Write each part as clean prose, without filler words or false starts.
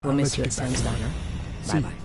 We'll miss you at Sam's Diner. Bye-bye.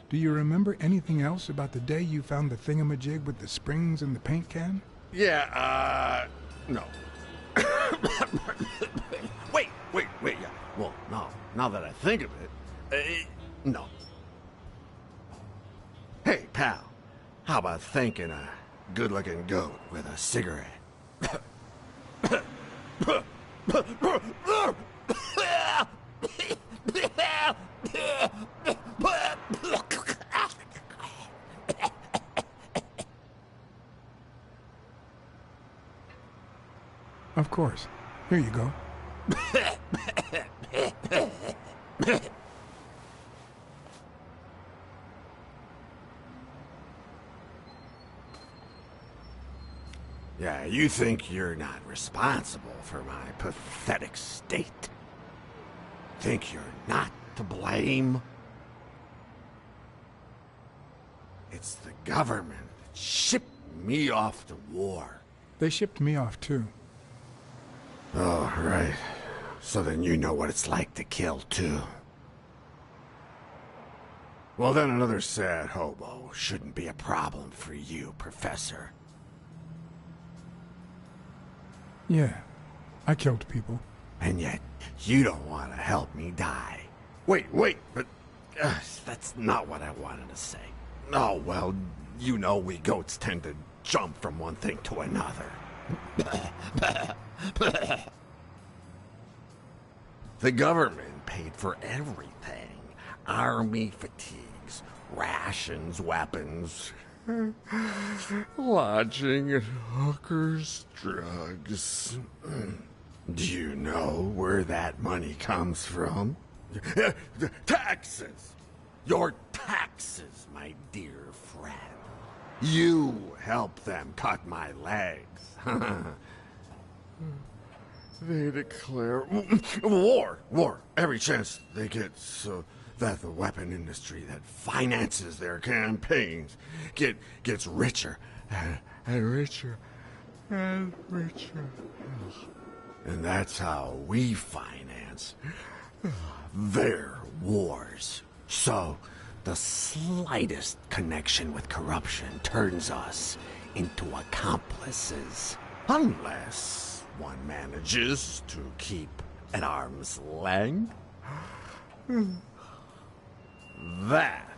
Do you remember anything else about the day you found the thingamajig with the springs and the paint can? Yeah, no. Wait, yeah. Well, no, now that I think of it, no. Hey, pal, how about thanking a good-looking goat with a cigarette? Of course. Here you go. Yeah, you think you're not responsible for my pathetic state? Think you're not to blame? It's the government that shipped me off to war. They shipped me off, too. Oh, right. So then you know what it's like to kill, too. Well, then another sad hobo shouldn't be a problem for you, Professor. Yeah, I killed people. And yet, you don't want to help me die. Wait, but that's not what I wanted to say. Oh, well, you know we goats tend to jump from one thing to another. The government paid for everything. Army fatigues, rations, weapons, lodging at hookers, drugs. Do you know where that money comes from? Taxes! Your taxes, my dear friend. You help them cut my legs. They declare war every chance they get, so that the weapon industry that finances their campaigns gets richer and richer and richer. And that's how we finance their wars. So the slightest connection with corruption turns us into accomplices. Unless one manages to keep at arm's length. That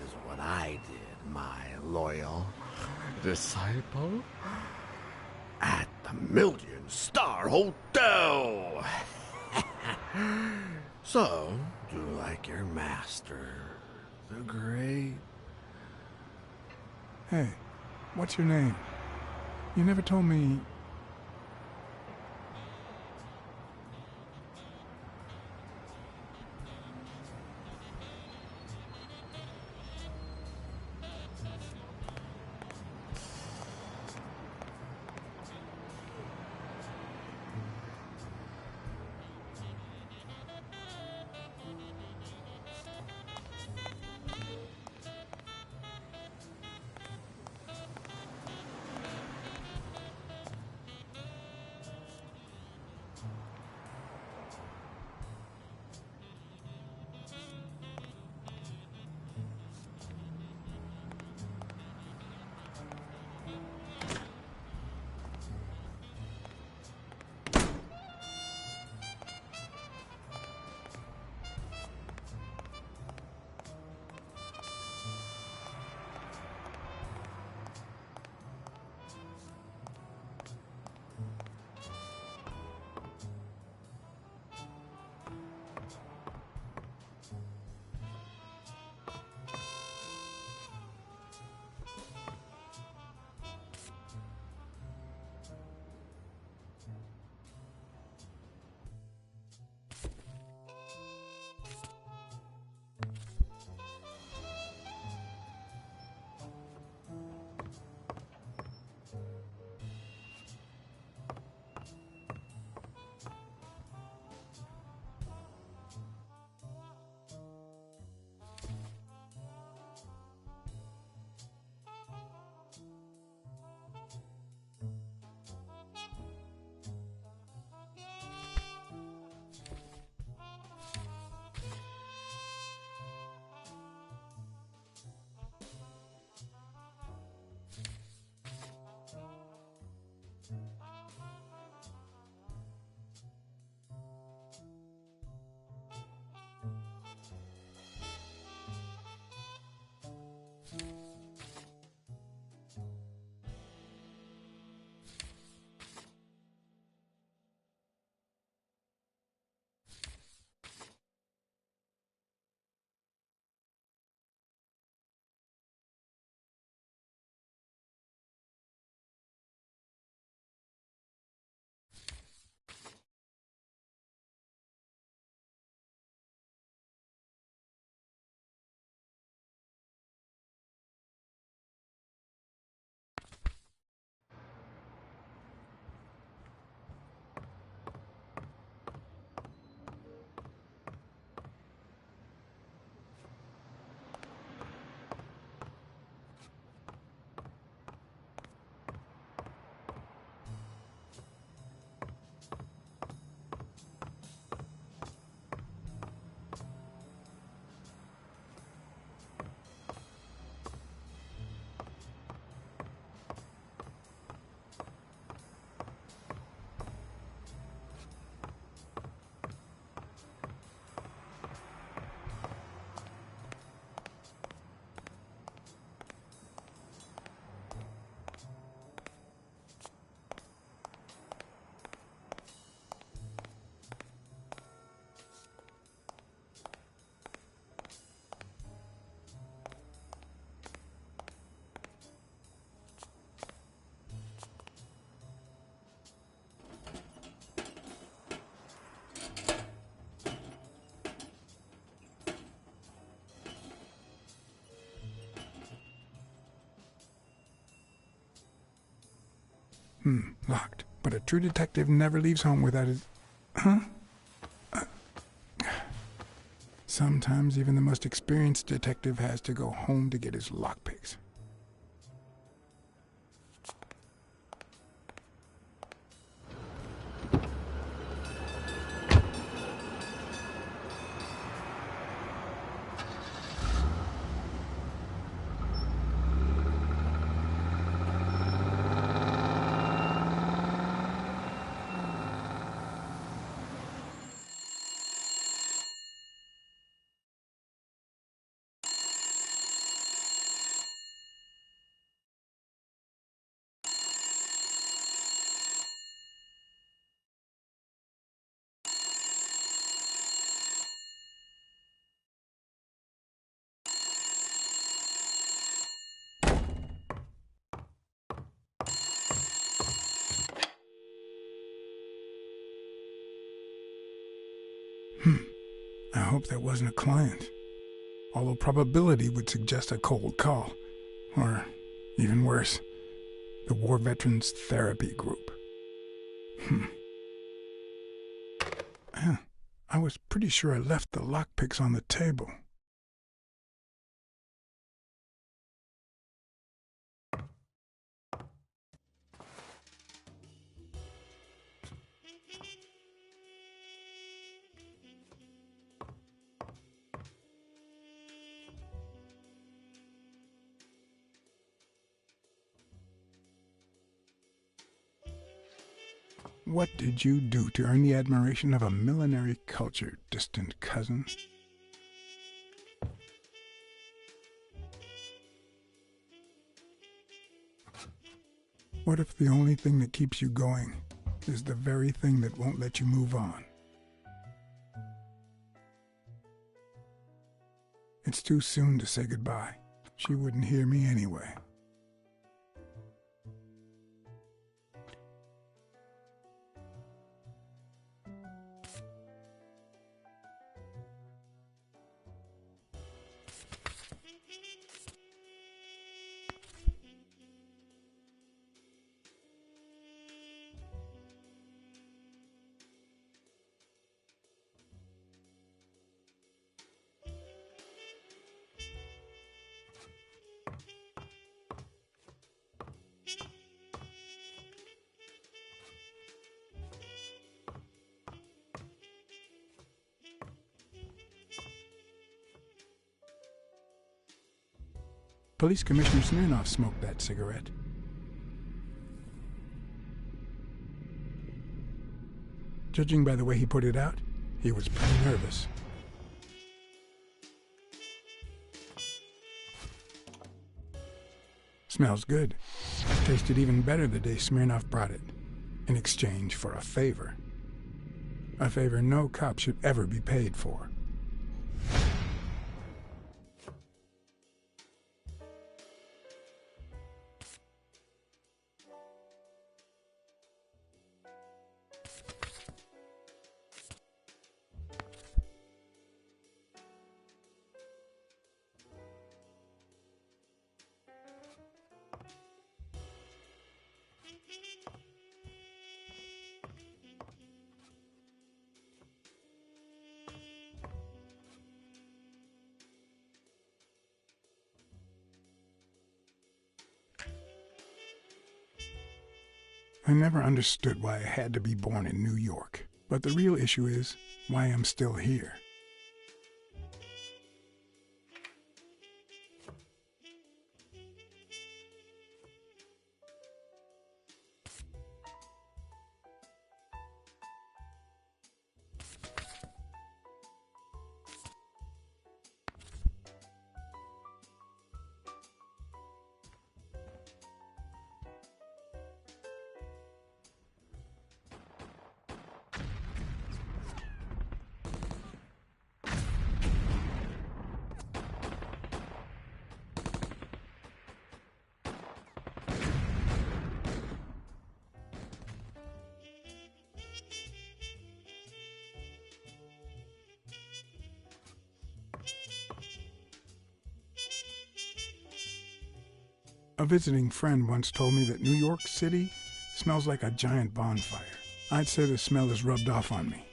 is what I did, my loyal disciple. At the Million-Star Hotel. So, do you like your master, the Great? Hey, what's your name? You never told me... Locked. But a true detective never leaves home without his... Huh? Sometimes even the most experienced detective has to go home to get his lockpicks. I hope that wasn't a client. Although probability would suggest a cold call. Or, even worse, the War Veterans Therapy Group. I was pretty sure I left the lockpicks on the table. What did you do to earn the admiration of a millinery culture, distant cousin? What if the only thing that keeps you going is the very thing that won't let you move on? It's too soon to say goodbye. She wouldn't hear me anyway. Police Commissioner Smirnoff smoked that cigarette. Judging by the way he put it out, he was pretty nervous. Smells good. Tasted even better the day Smirnoff brought it, in exchange for a favor. A favor no cop should ever be paid for. I never understood why I had to be born in New York, but the real issue is why I'm still here. A visiting friend once told me that New York City Smells like a giant bonfire. I'd say the smell is rubbed off on me.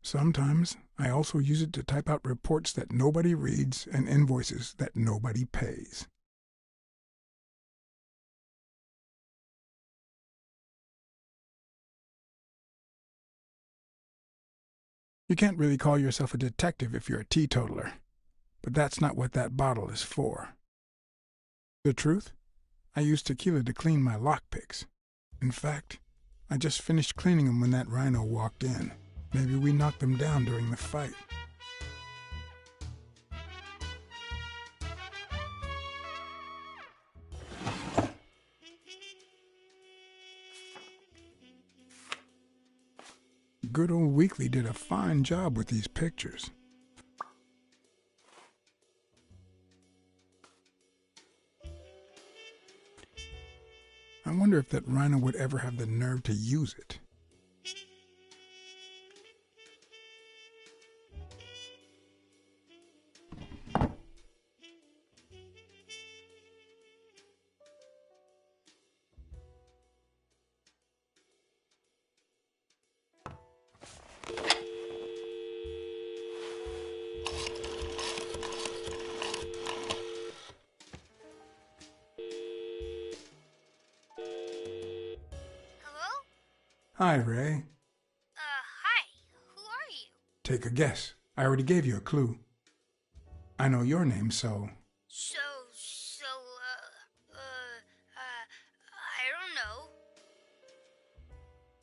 Sometimes I also use it to type out reports that nobody reads and invoices that nobody pays. You can't really call yourself a detective if you're a teetotaler, but that's not what that bottle is for. The truth? I use tequila to clean my lockpicks. In fact, I just finished cleaning them when that rhino walked in. Maybe we knocked them down during the fight. Good old Weekly did a fine job with these pictures. I wonder if that rhino would ever have the nerve to use it. Hi, Ray. Hi. Who are you? Take a guess. I already gave you a clue. I know your name, so... I don't know.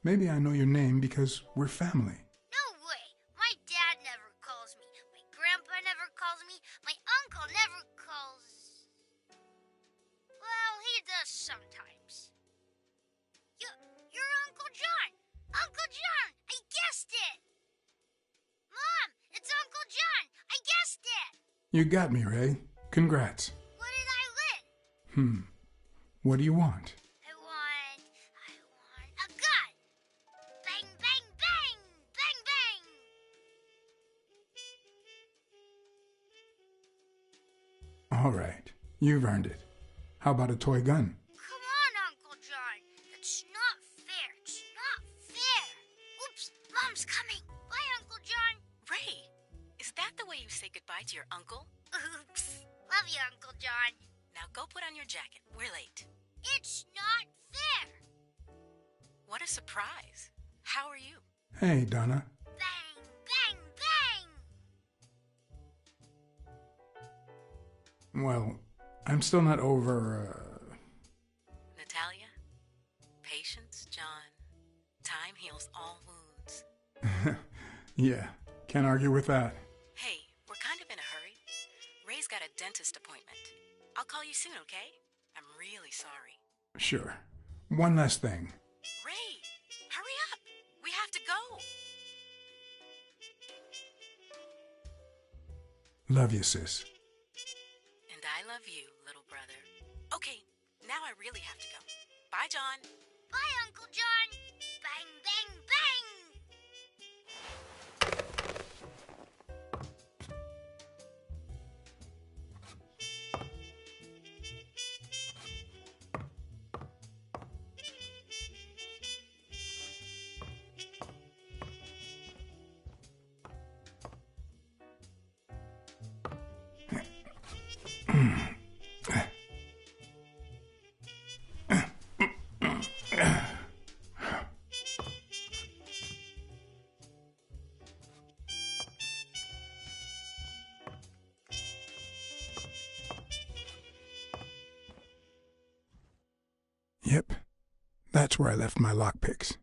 Maybe I know your name because we're family. No way. My dad never calls me. My grandpa never calls me. My uncle never calls... Well, he does sometimes. You're Uncle John! Uncle John! I guessed it! Mom! It's Uncle John! I guessed it! You got me, Ray. Congrats. What did I win? What do you want? I want a gun! Bang, bang, bang! Bang, bang! All right. You've earned it. How about a toy gun? Come on, Uncle John. That's not fair. It's not fair. Oops, Mom's coming. Bye, Uncle John. Ray, is that the way you say goodbye to your uncle? Oops. Love you, Uncle John. Now go put on your jacket. We're late. It's not fair. What a surprise. How are you? Hey, Donna. Bang, bang, bang! Well, I'm still not over, Natalia? Patience, John. Time heals all wounds. Yeah, can't argue with that. Hey, we're kind of in a hurry. Ray's got a dentist appointment. I'll call you soon, okay? I'm really sorry. Sure. One last thing. Ray, hurry up. We have to go. Love you, sis. And I love you, little brother. Okay, now I really have to go. Bye, John. Bye, Uncle John. Bang, bang, bang! Yep, that's where I left my lockpicks.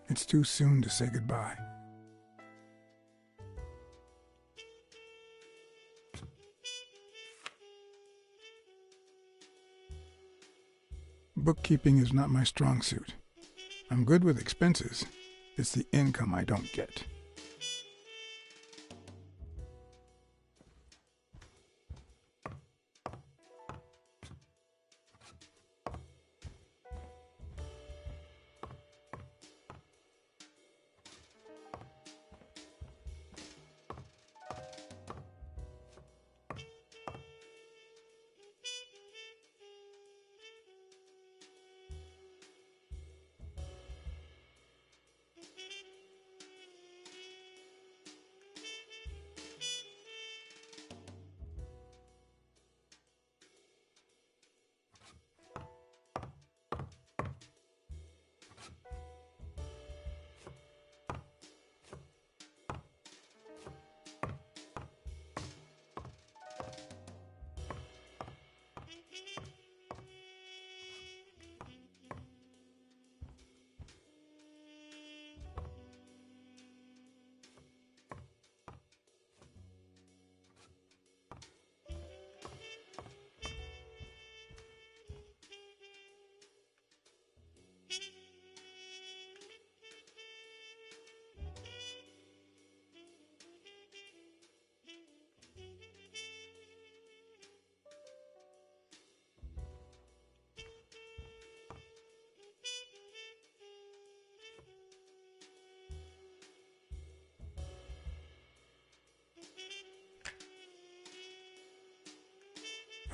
It's too soon to say goodbye. Bookkeeping is not my strong suit. I'm good with expenses. It's the income I don't get.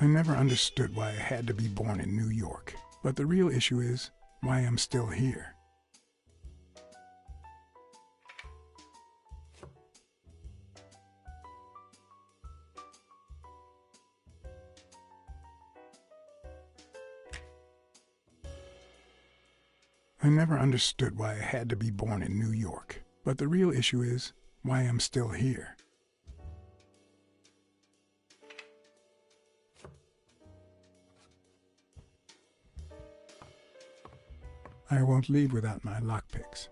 I never understood why I had to be born in New York, but the real issue is why I'm still here. I never understood why I had to be born in New York, but the real issue is why I'm still here. I won't leave without my lockpicks.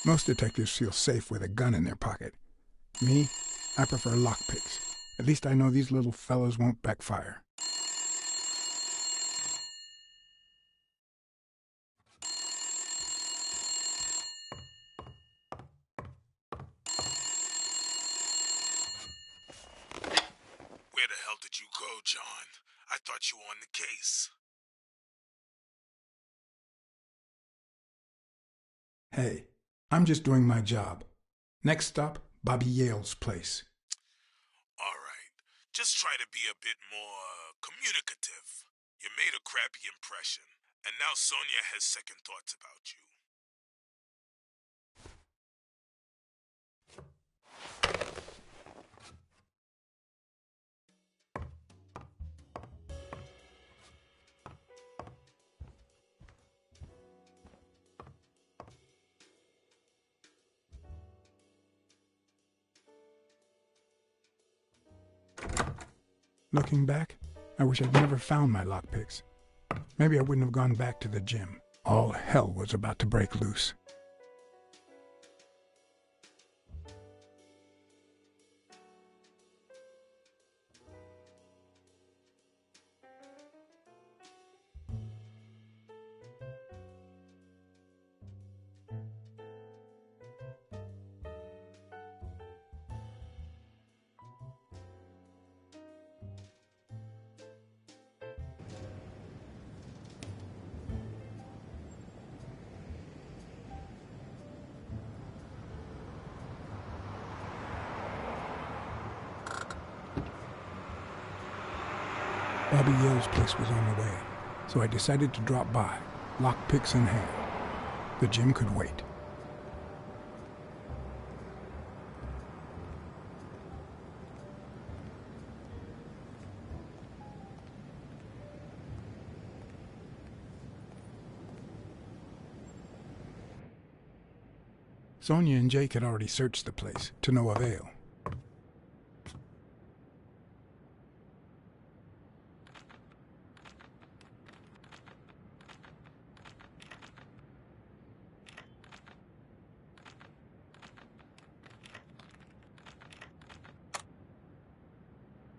Most detectives feel safe with a gun in their pocket. Me, I prefer lockpicks. At least I know these little fellows won't backfire. Where the hell did you go, John? I thought you were on the case. Hey, I'm just doing my job. Next stop, Bobby Yale's place. All right. Just try to be a bit more communicative. You made a crappy impression, and now Sonia has second thoughts about you. Looking back, I wish I'd never found my lockpicks. Maybe I wouldn't have gone back to the gym. All hell was about to break loose. Bobby Yale's place was on the way, so I decided to drop by, lockpicks in hand. The gym could wait. Sonia and Jake had already searched the place, to no avail.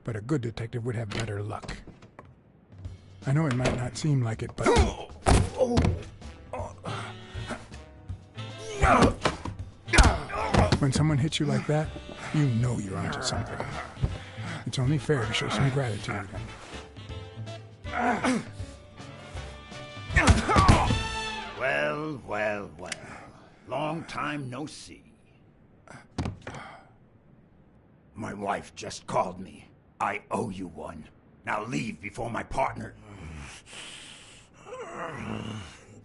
But a good detective would have better luck. I know it might not seem like it, but... When someone hits you like that, you know you're onto something. It's only fair to show some gratitude. Well, well, well. Long time no see. My wife just called me. I owe you one. Now leave before my partner...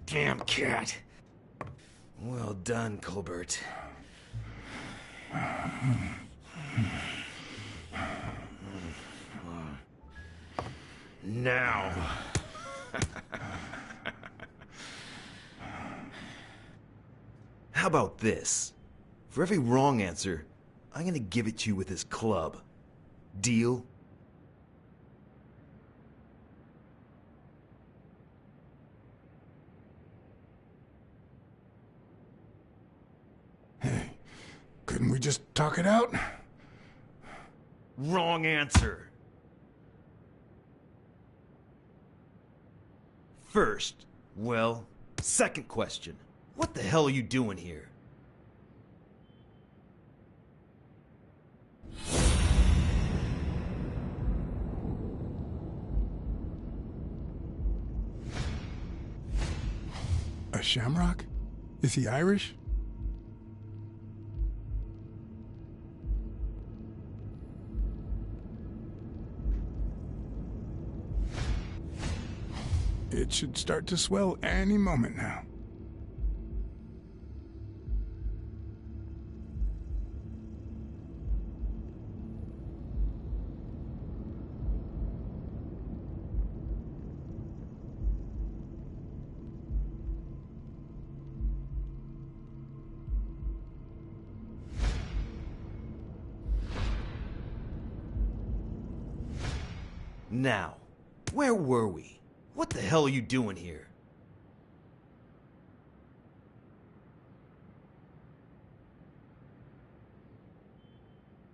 Damn cat. Well done, Colbert. Now. How about this? For every wrong answer, I'm gonna give it to you with this club. Deal? Hey, couldn't we just talk it out? Wrong answer. First, well, second question. What the hell are you doing here? A shamrock? Is he Irish? It should start to swell any moment now. Now, where were we? What the hell are you doing here?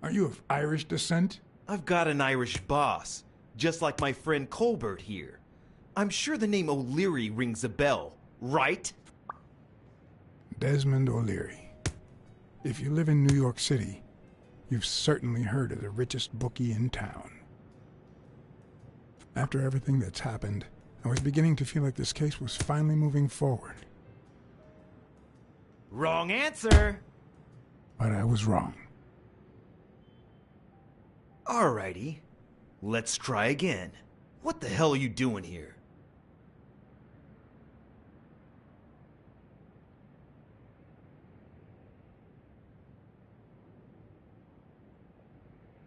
Are you of Irish descent? I've got an Irish boss, just like my friend Colbert here. I'm sure the name O'Leary rings a bell, right? Desmond O'Leary. If you live in New York City, you've certainly heard of the richest bookie in town. After everything that's happened, I was beginning to feel like this case was finally moving forward. Wrong answer! But I was wrong. Alrighty, let's try again. What the hell are you doing here?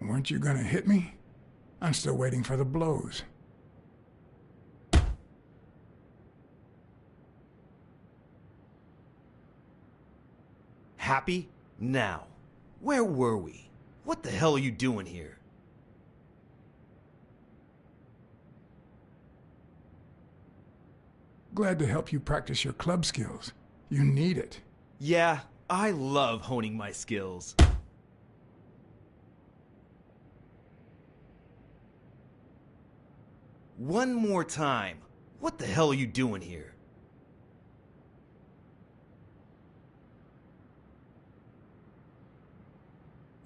Weren't you gonna hit me? I'm still waiting for the blows. Happy? Now, where were we? What the hell are you doing here? Glad to help you practice your club skills. You need it. Yeah, I love honing my skills. One more time. What the hell are you doing here?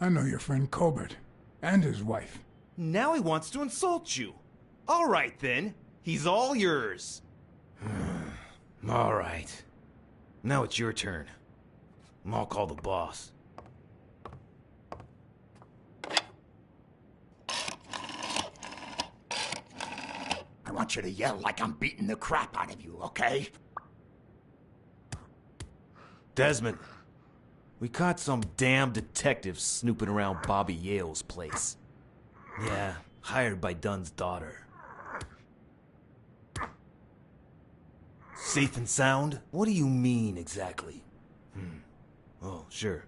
I know your friend Colbert and his wife. Now he wants to insult you. All right then, he's all yours. All right. Now it's your turn. I'll call the boss. I want you to yell like I'm beating the crap out of you, okay? Desmond, we caught some damn detective snooping around Bobby Yale's place. Yeah, hired by Dunn's daughter. Safe and sound? What do you mean, exactly? Oh, sure.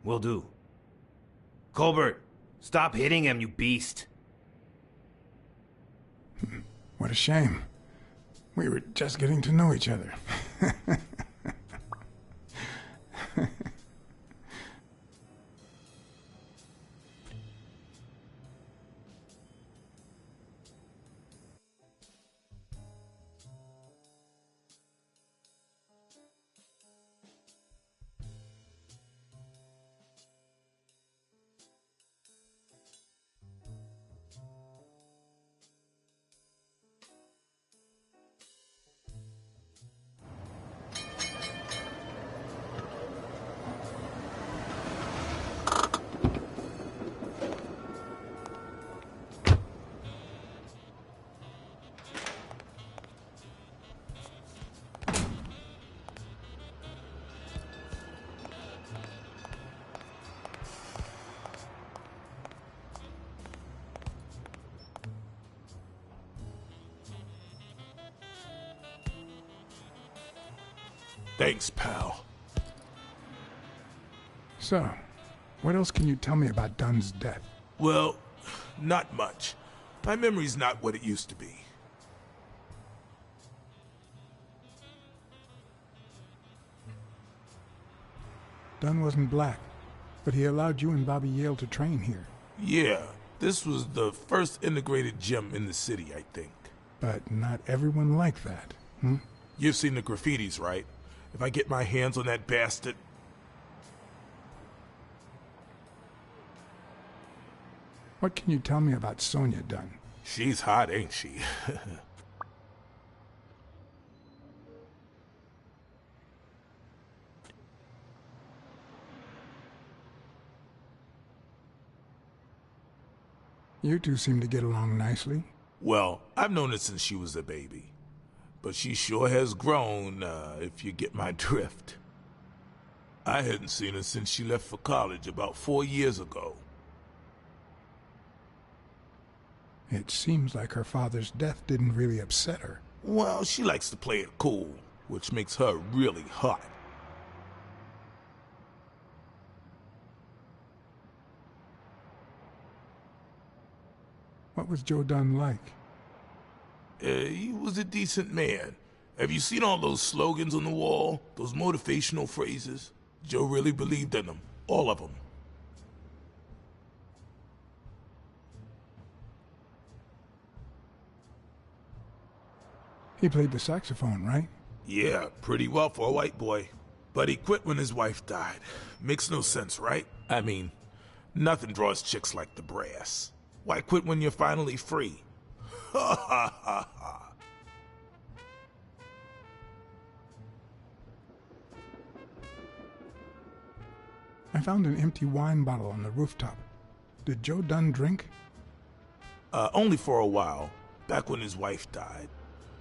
Will do. Colbert, stop hitting him, you beast. What a shame. We were just getting to know each other. Thanks, pal. So, what else can you tell me about Dunn's death? Well, not much. My memory's not what it used to be. Dunn wasn't black, but he allowed you and Bobby Yale to train here. Yeah, this was the first integrated gym in the city, I think. But not everyone liked that, hmm? You've seen the graffitis, right? If I get my hands on that bastard... What can you tell me about Sonia Dunn? She's hot, ain't she? You two seem to get along nicely. Well, I've known her since she was a baby. But she sure has grown, if you get my drift. I hadn't seen her since she left for college about 4 years ago. It seems like her father's death didn't really upset her. Well, she likes to play it cool, which makes her really hot. What was Joe Dunn like? He was a decent man. Have you seen all those slogans on the wall? Those motivational phrases? Joe really believed in them. All of them. He played the saxophone, right? Yeah, pretty well for a white boy. But he quit when his wife died. Makes no sense, right? I mean, nothing draws chicks like the brass. Why quit when you're finally free? Ha ha ha ha. I found an empty wine bottle on the rooftop. Did Joe Dunn drink? Only for a while, back when his wife died.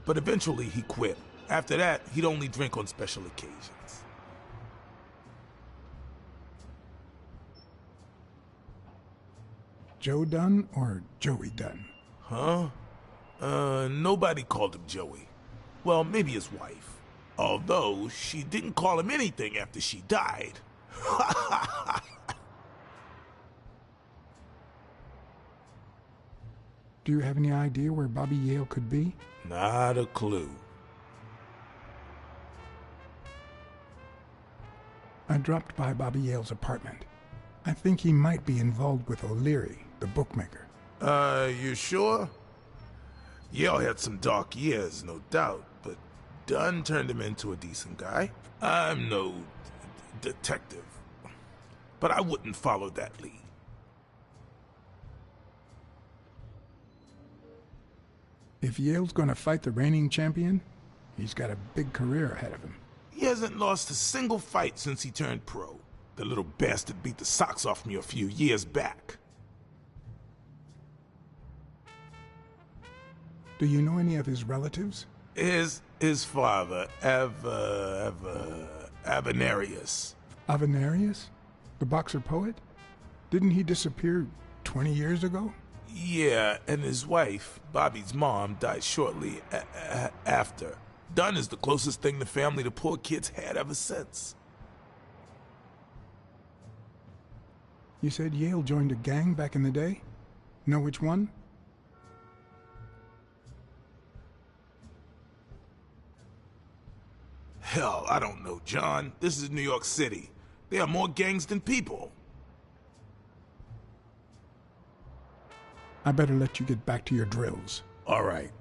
But eventually he quit. After that, he'd only drink on special occasions. Joe Dunn or Joey Dunn? Huh? Nobody called him Joey. Well, maybe his wife. Although, she didn't call him anything after she died. Do you have any idea where Bobby Yale could be? Not a clue. I dropped by Bobby Yale's apartment. I think he might be involved with O'Leary, the bookmaker. You sure? Yale had some dark years, no doubt, but Dunn turned him into a decent guy. I'm no detective, but I wouldn't follow that lead. If Yale's gonna fight the reigning champion, he's got a big career ahead of him. He hasn't lost a single fight since he turned pro. The little bastard beat the socks off me a few years back. Do you know any of his relatives? His father, Avenarius. Avenarius? The boxer poet? Didn't he disappear 20 years ago? Yeah, and his wife, Bobby's mom, died shortly after. Dunn is the closest thing the family the poor kids had ever since. You said Yale joined a gang back in the day? Know which one? Hell, I don't know, John. This is New York City. There are more gangs than people. I better let you get back to your drills. All right.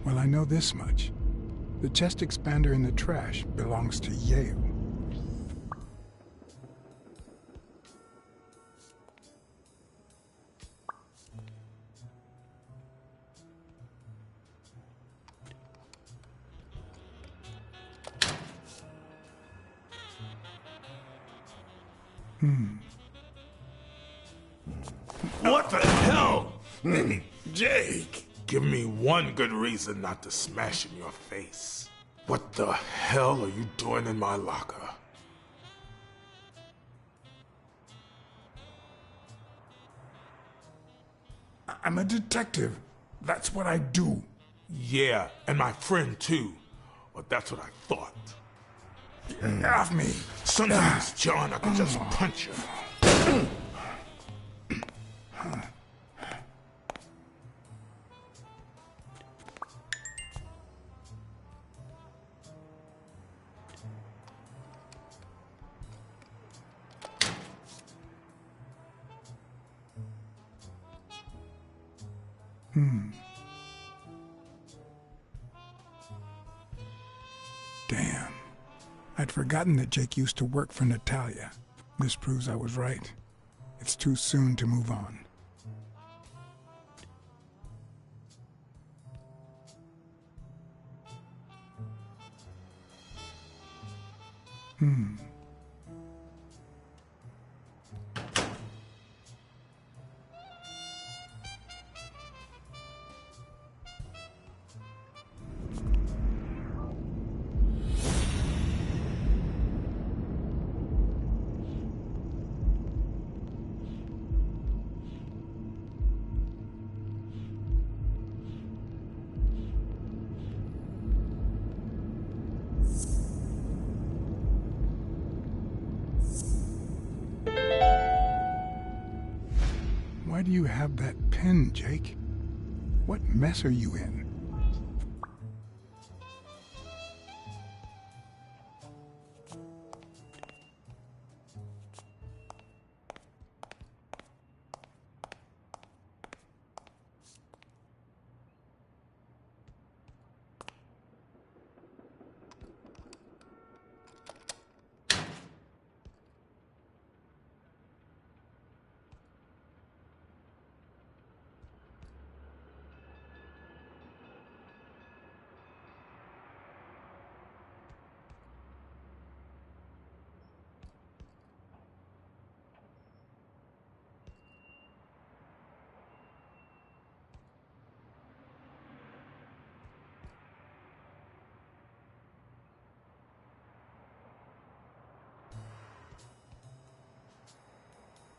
Well, I know this much. The chest expander in the trash belongs to Yale. What the hell? Jake, give me one good reason not to smash in your face. What the hell are you doing in my locker? I'm a detective. That's what I do. Yeah, and my friend too. But that's what I thought. Get off me. Sometimes, John, I could just punch you. Damn. I'd forgotten that Jake used to work for Natalia. This proves I was right. It's too soon to move on. Why do you have that pen, Jake? What mess are you in?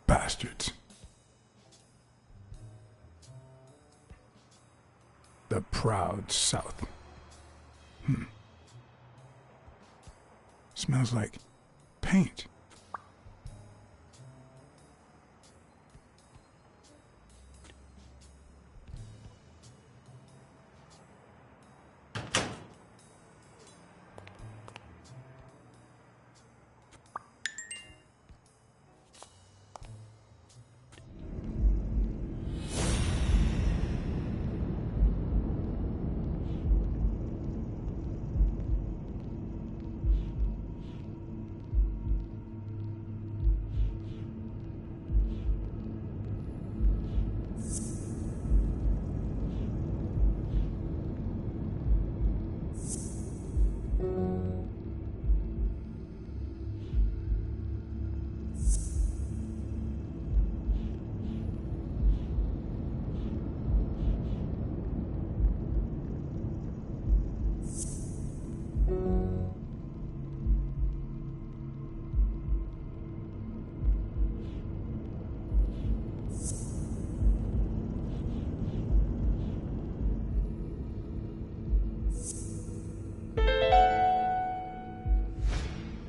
Bastards. The proud South. Smells like paint.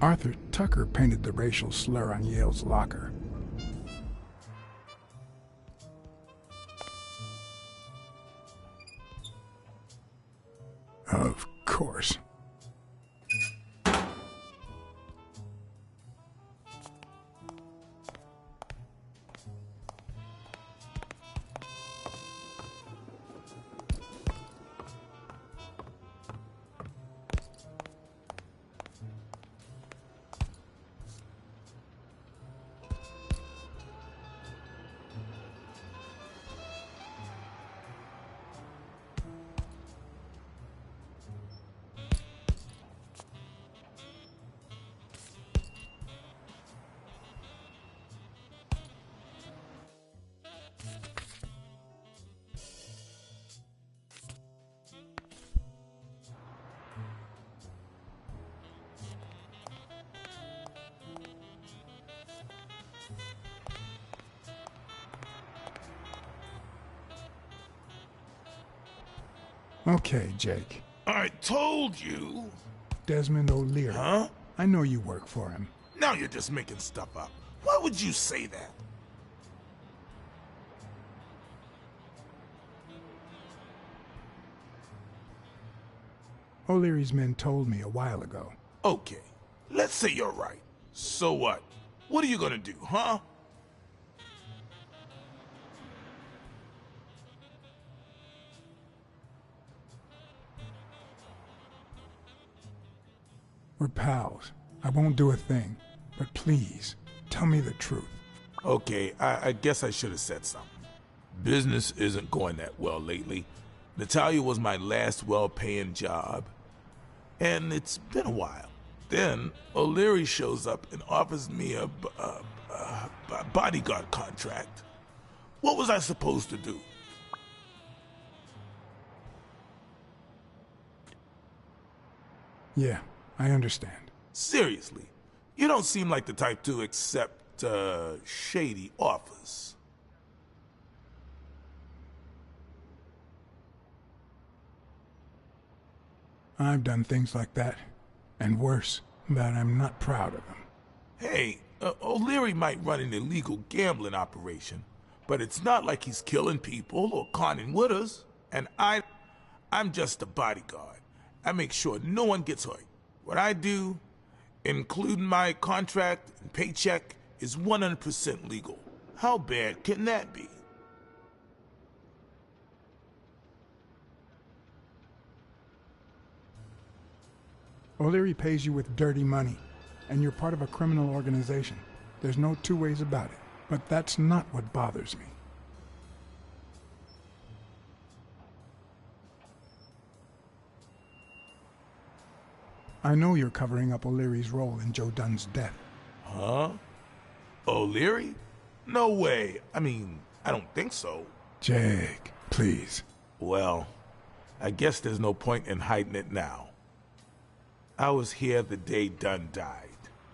Arthur Tucker painted the racial slur on Yale's locker. Of course. Okay, Jake. I told you. Desmond O'Leary. Huh? I know you work for him. Now you're just making stuff up. Why would you say that? O'Leary's men told me a while ago. Okay, let's say you're right. So what? What are you gonna do, huh? We're pals. I won't do a thing. But please, tell me the truth. Okay, I guess I should have said something. Business isn't going that well lately. Natalia was my last well-paying job, and it's been a while. Then O'Leary shows up and offers me a bodyguard contract. What was I supposed to do? Yeah, I understand. Seriously, you don't seem like the type to accept shady offers. I've done things like that, and worse, but I'm not proud of them. Hey, O'Leary might run an illegal gambling operation, But it's not like he's killing people or conning with us. And I'm just a bodyguard. I make sure no one gets hurt. What I do, including my contract and paycheck, is 100% legal. How bad can that be? O'Leary pays you with dirty money, and you're part of a criminal organization. There's no two ways about it. But that's not what bothers me. I know you're covering up O'Leary's role in Joe Dunn's death. Huh? O'Leary? No way. I mean, I don't think so. Jake, please. Well, I guess there's no point in hiding it now. I was here the day Dunn died.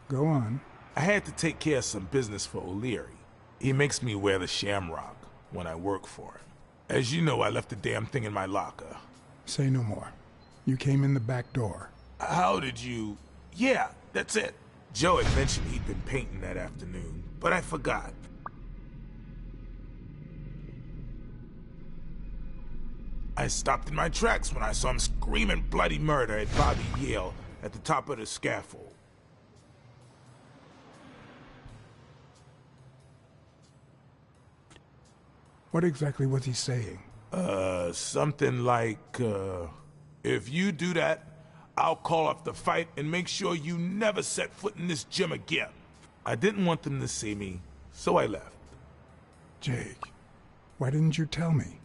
Go on. I had to take care of some business for O'Leary. He makes me wear the shamrock when I work for him. As you know, I left the damn thing in my locker. Say no more. You came in the back door. How did you... Yeah, that's it. Joe had mentioned he'd been painting that afternoon, but I forgot. I stopped in my tracks when I saw him screaming bloody murder at Bobby Yale at the top of the scaffold. What exactly was he saying? Something like, if you do that, I'll call off the fight and make sure you never set foot in this gym again. I didn't want them to see me, so I left. Jake, why didn't you tell me?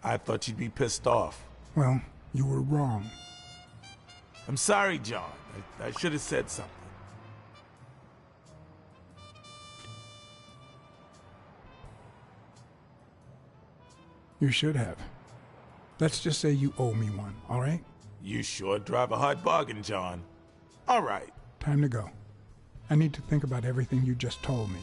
I thought you'd be pissed off. Well, you were wrong. I'm sorry, John. I should have said something. You should have. Let's just say you owe me one, all right? You sure drive a hard bargain, John. All right. Time to go. I need to think about everything you just told me.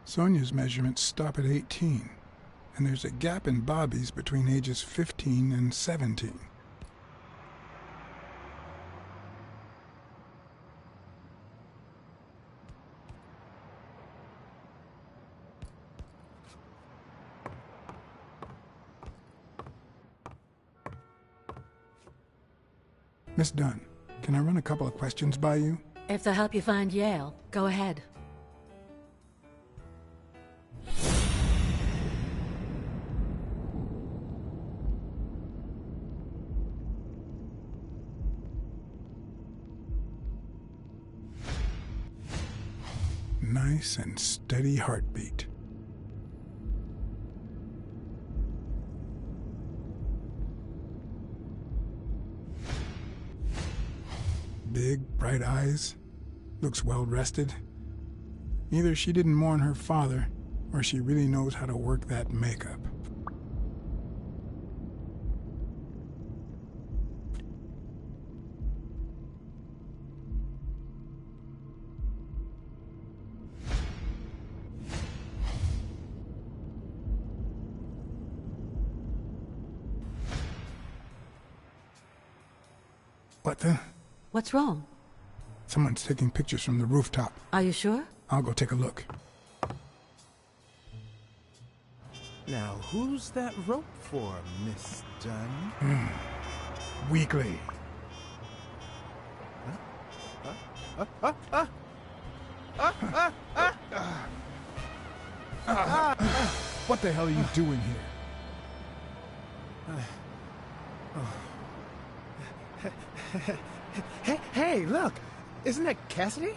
Sonia's measurements stop at 18, and there's a gap in Bobby's between ages 15 and 17. Miss Dunn, can I run a couple of questions by you? If they'll help you find Yale, go ahead. Nice and steady heartbeat. big, bright eyes, looks well rested. Either she didn't mourn her father, or she really knows how to work that makeup. What the? What's wrong? Someone's taking pictures from the rooftop. Are you sure? I'll go take a look. Now, who's that rope for, Miss Dunn? Weekly. What the hell are you doing here? Hey, look! Isn't that Cassidy?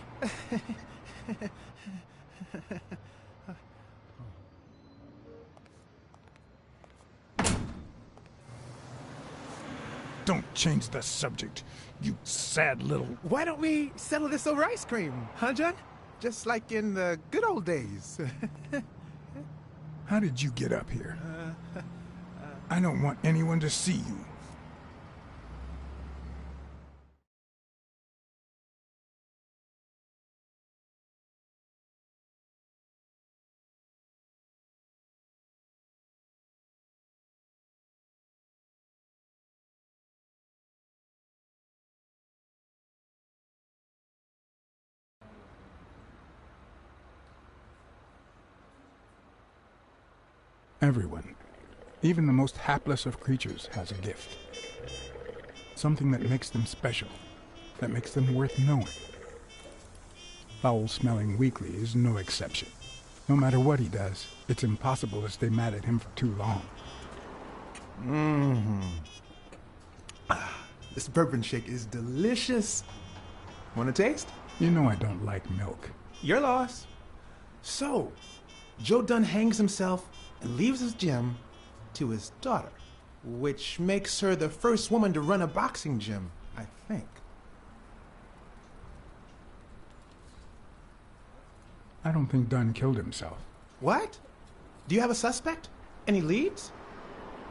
Don't change the subject, you sad little... Why don't we settle this over ice cream, huh, John? Just like in the good old days. How did you get up here? I don't want anyone to see you. Everyone, even the most hapless of creatures, has a gift. Something that makes them special, that makes them worth knowing. Foul-smelling Weekly is no exception. No matter what he does, it's impossible to stay mad at him for too long. This bourbon shake is delicious. Want a taste? You know I don't like milk. Your loss. So, Joe Dunn hangs himself and leaves his gym to his daughter, which makes her the first woman to run a boxing gym, I think. I don't think Dunn killed himself. What? Do you have a suspect? Any leads?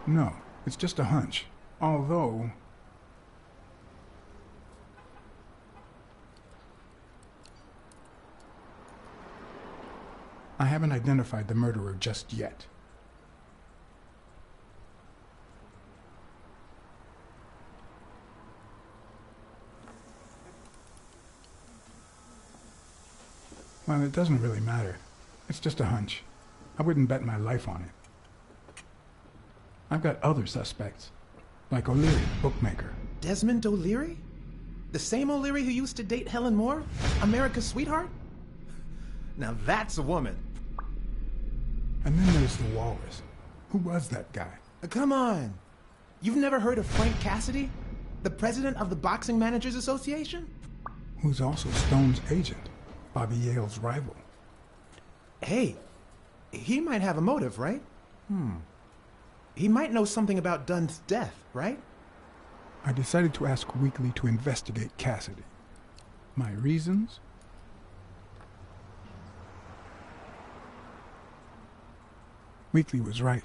No, it's just a hunch. Although... I haven't identified the murderer just yet. Well, it doesn't really matter. It's just a hunch. I wouldn't bet my life on it. I've got other suspects, like O'Leary, bookmaker. Desmond O'Leary? The same O'Leary who used to date Helen Moore? America's sweetheart? Now that's a woman. And then there's the Walrus. Who was that guy? Come on. You've never heard of Frank Cassidy? The president of the Boxing Managers Association? Who's also Stone's agent, Bobby Yale's rival. Hey, he might have a motive, right? He might know something about Dunn's death, right? I decided to ask Weekly to investigate Cassidy. My reasons? Weekly was right.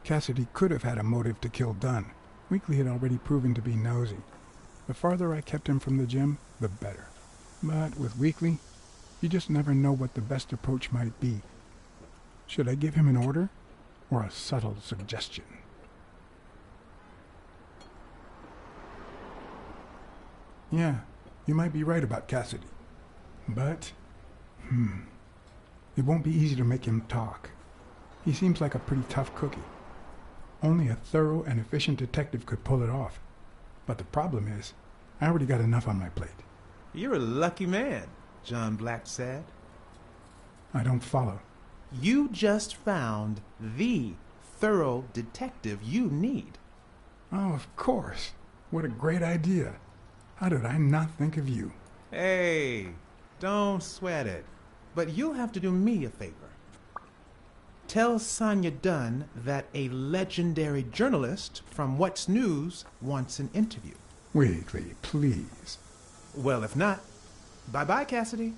Cassidy could have had a motive to kill Dunn. Weekly had already proven to be nosy. The farther I kept him from the gym, the better. But with Weekly, you just never know what the best approach might be. Should I give him an order, or a subtle suggestion? Yeah, you might be right about Cassidy. But, it won't be easy to make him talk. He seems like a pretty tough cookie. Only a thorough and efficient detective could pull it off. But the problem is, I already got enough on my plate. You're a lucky man, John BlackSad. I don't follow. You just found the thorough detective you need. Oh, of course. What a great idea. How did I not think of you? Hey, don't sweat it. But you'll have to do me a favor. Tell Sonia Dunn that a legendary journalist from What's News wants an interview. Weekly, please. Well, if not, bye-bye, Cassidy.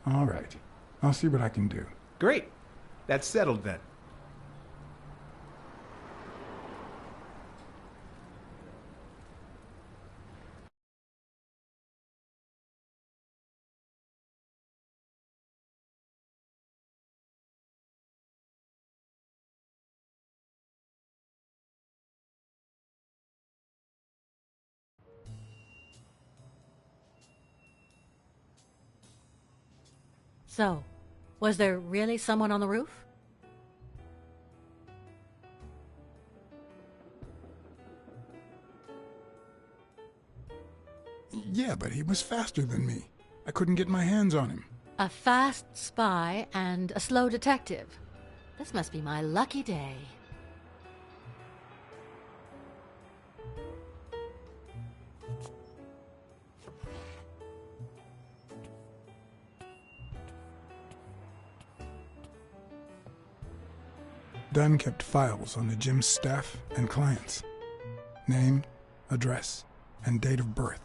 All right. I'll see what I can do. Great. That's settled then. So, was there really someone on the roof? Yeah, but he was faster than me. I couldn't get my hands on him. A fast spy and a slow detective. This must be my lucky day. Dunn kept files on the gym's staff and clients. Name, address, and date of birth.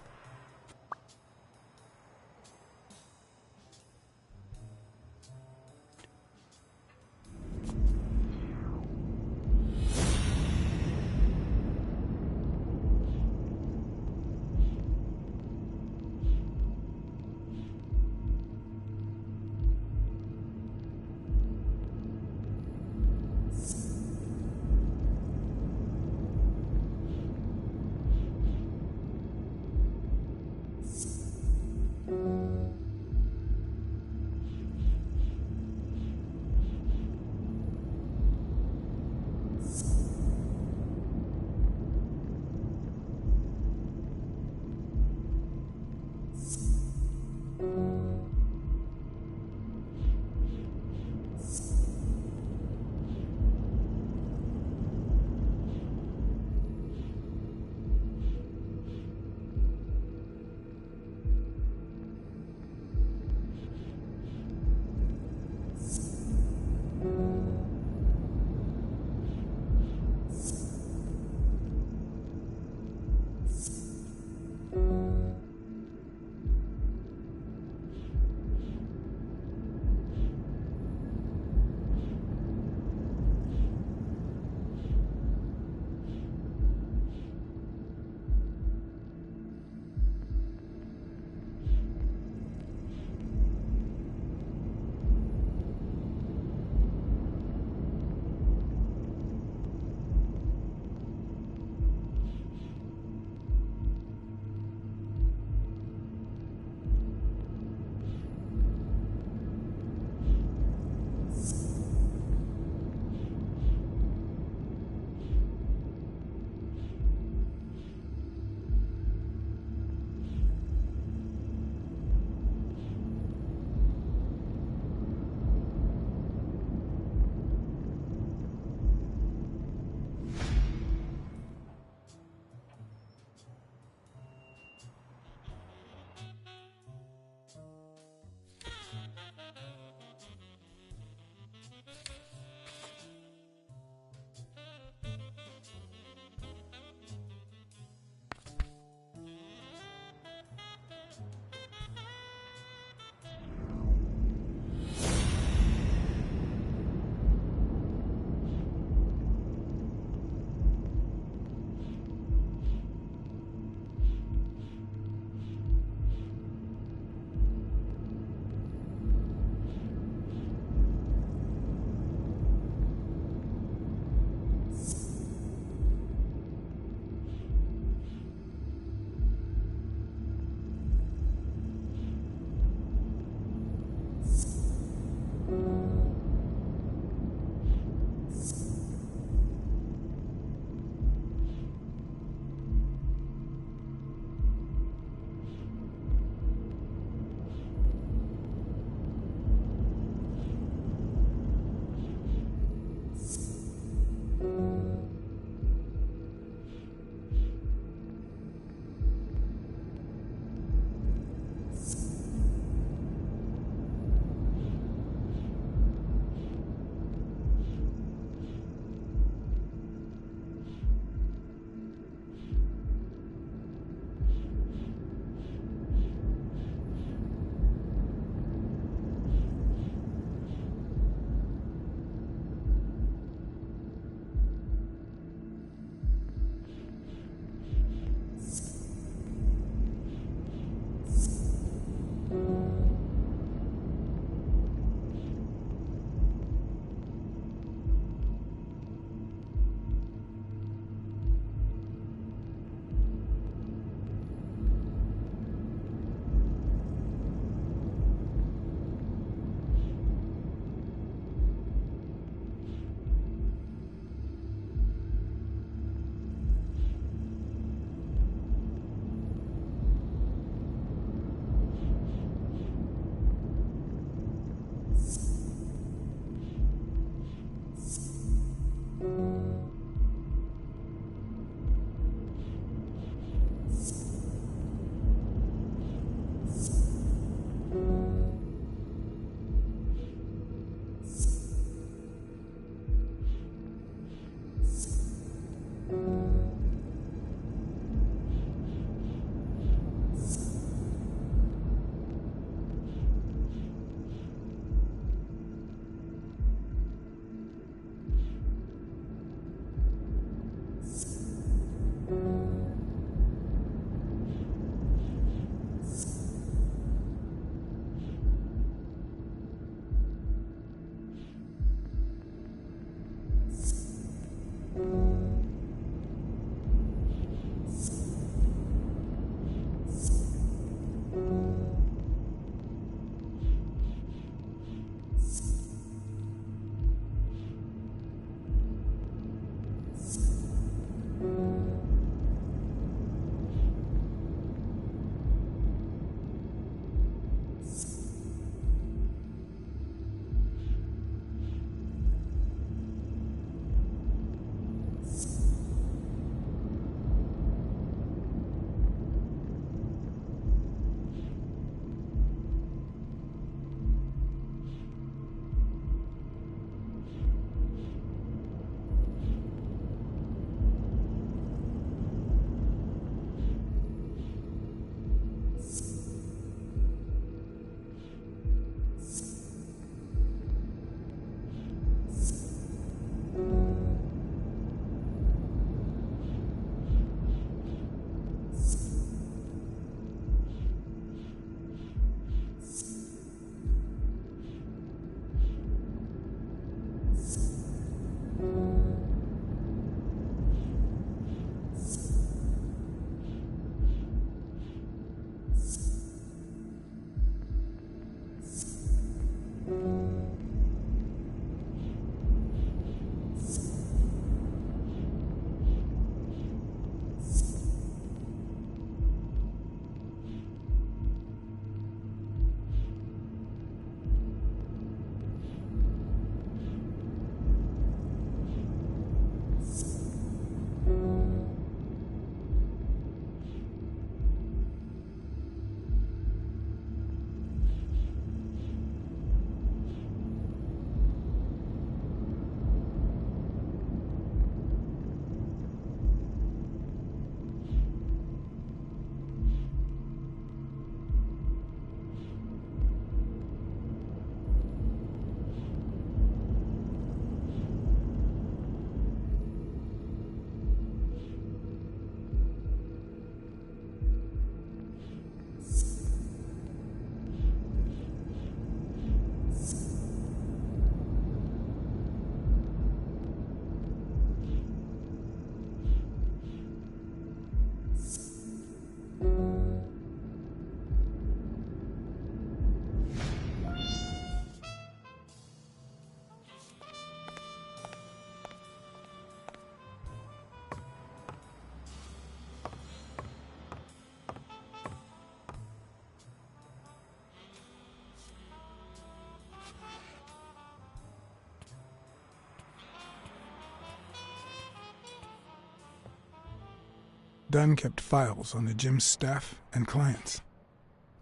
Dunn kept files on the gym's staff and clients.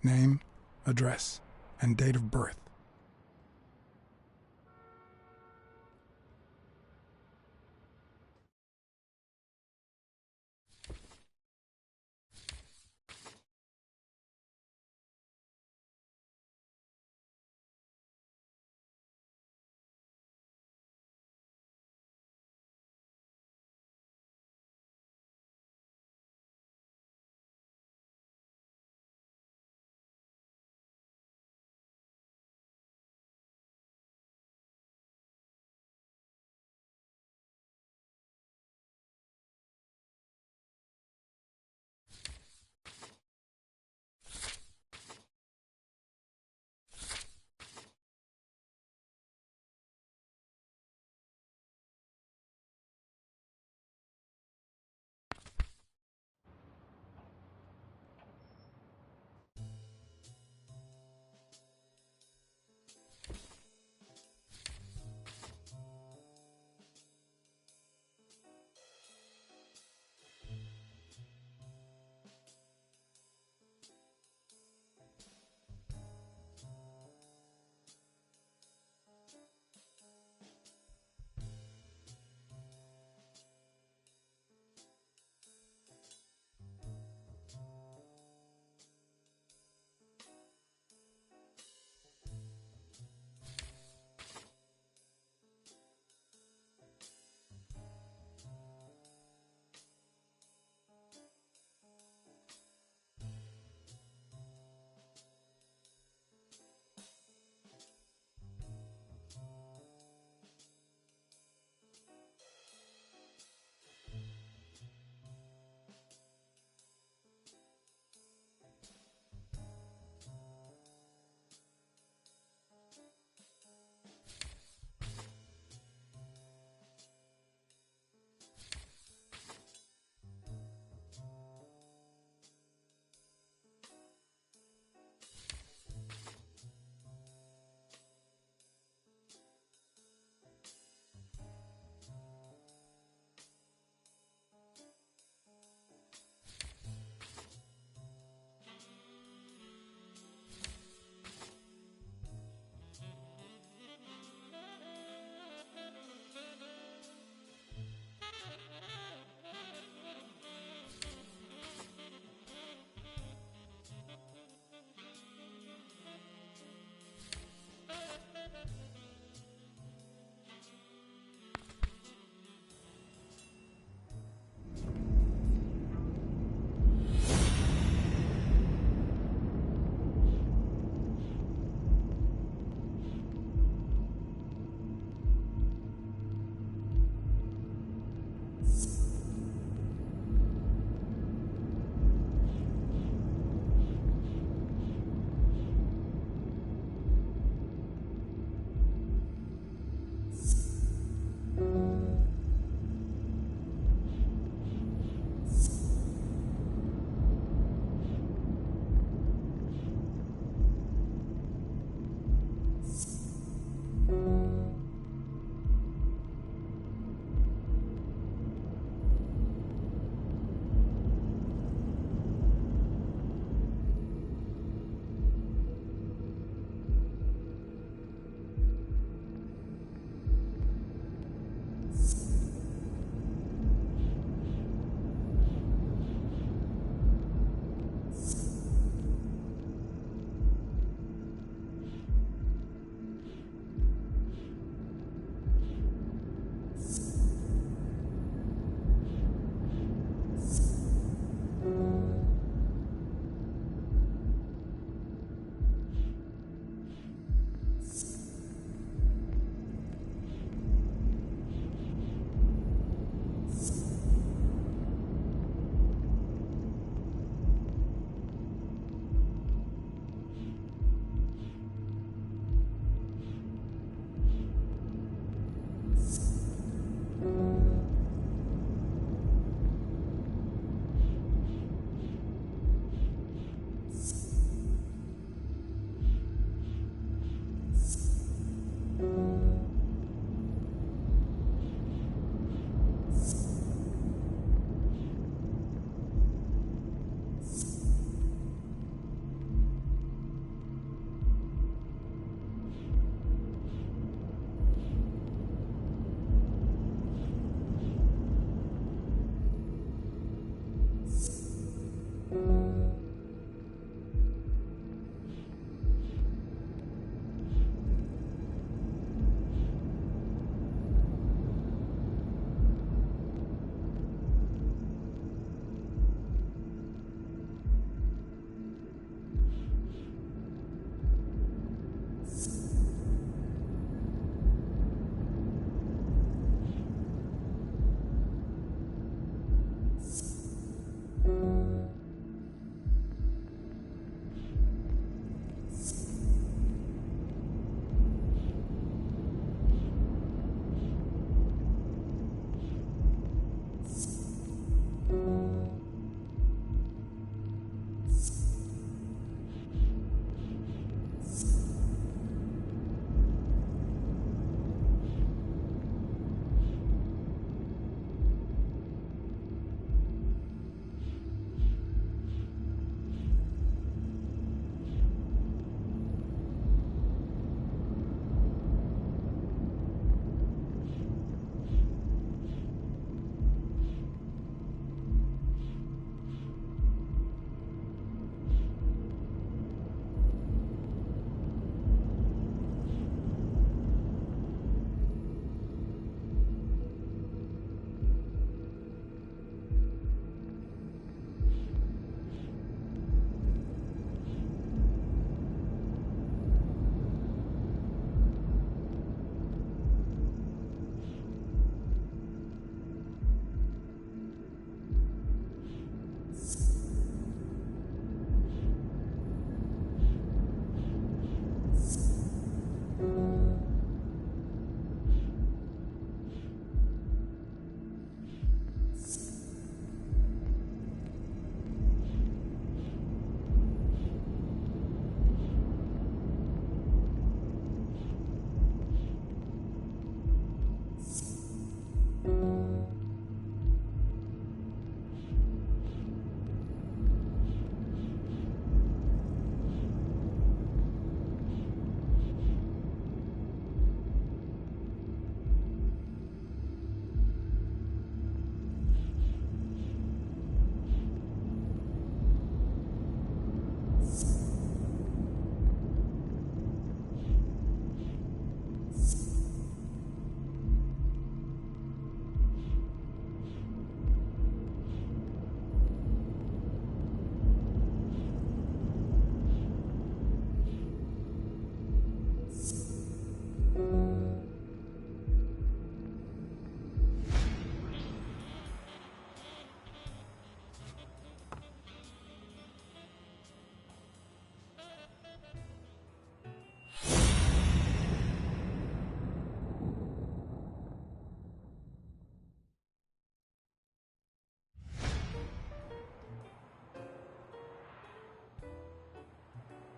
Name, address, and date of birth.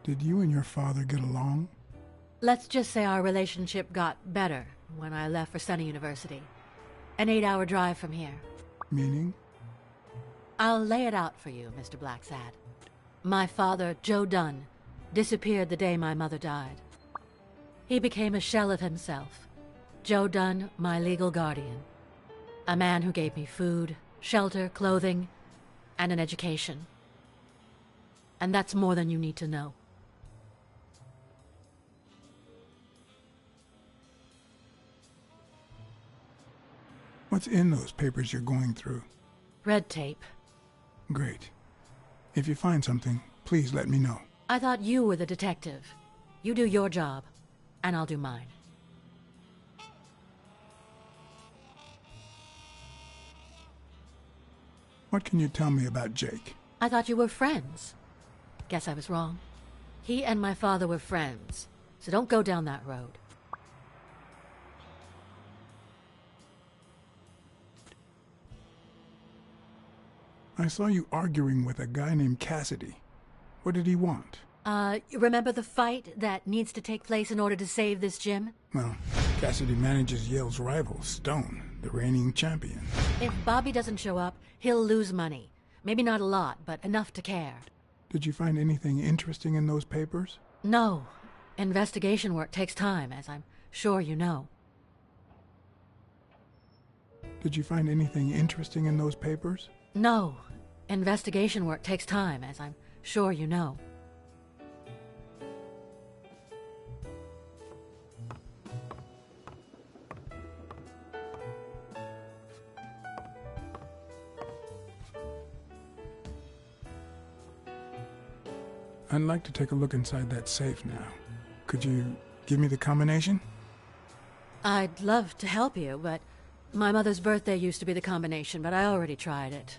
Did you and your father get along? Let's just say our relationship got better when I left for Sunny University. An 8-hour drive from here. Meaning? I'll lay it out for you, Mr. BlackSad. My father, Joe Dunn, disappeared the day my mother died. He became a shell of himself. Joe Dunn, my legal guardian. A man who gave me food, shelter, clothing, and an education. And that's more than you need to know. What's in those papers you're going through? Red tape. Great. If you find something, please let me know. I thought you were the detective. You do your job, and I'll do mine. What can you tell me about Jake? I thought you were friends. Guess I was wrong. He and my father were friends, so don't go down that road. I saw you arguing with a guy named Cassidy. What did he want? You remember the fight that needs to take place in order to save this gym? Well, Cassidy manages Yale's rival, Stone, the reigning champion. If Bobby doesn't show up, he'll lose money. Maybe not a lot, but enough to care. Did you find anything interesting in those papers? No. Investigation work takes time, as I'm sure you know. Did you find anything interesting in those papers? No. Investigation work takes time, as I'm sure you know. I'd like to take a look inside that safe now. Could you give me the combination? I'd love to help you, but my mother's birthday used to be the combination, but I already tried it.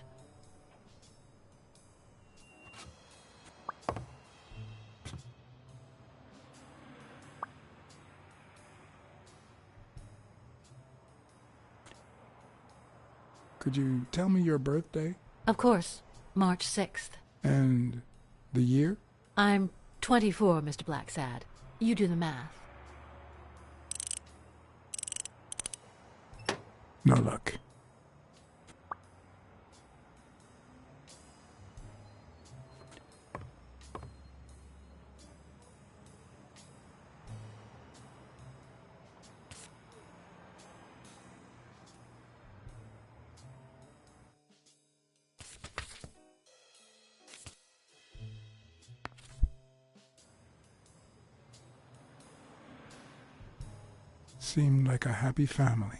Could you tell me your birthday? Of course. March 6th. And the year? I'm 24, Mr. BlackSad. You do the math. No luck. Seemed like a happy family.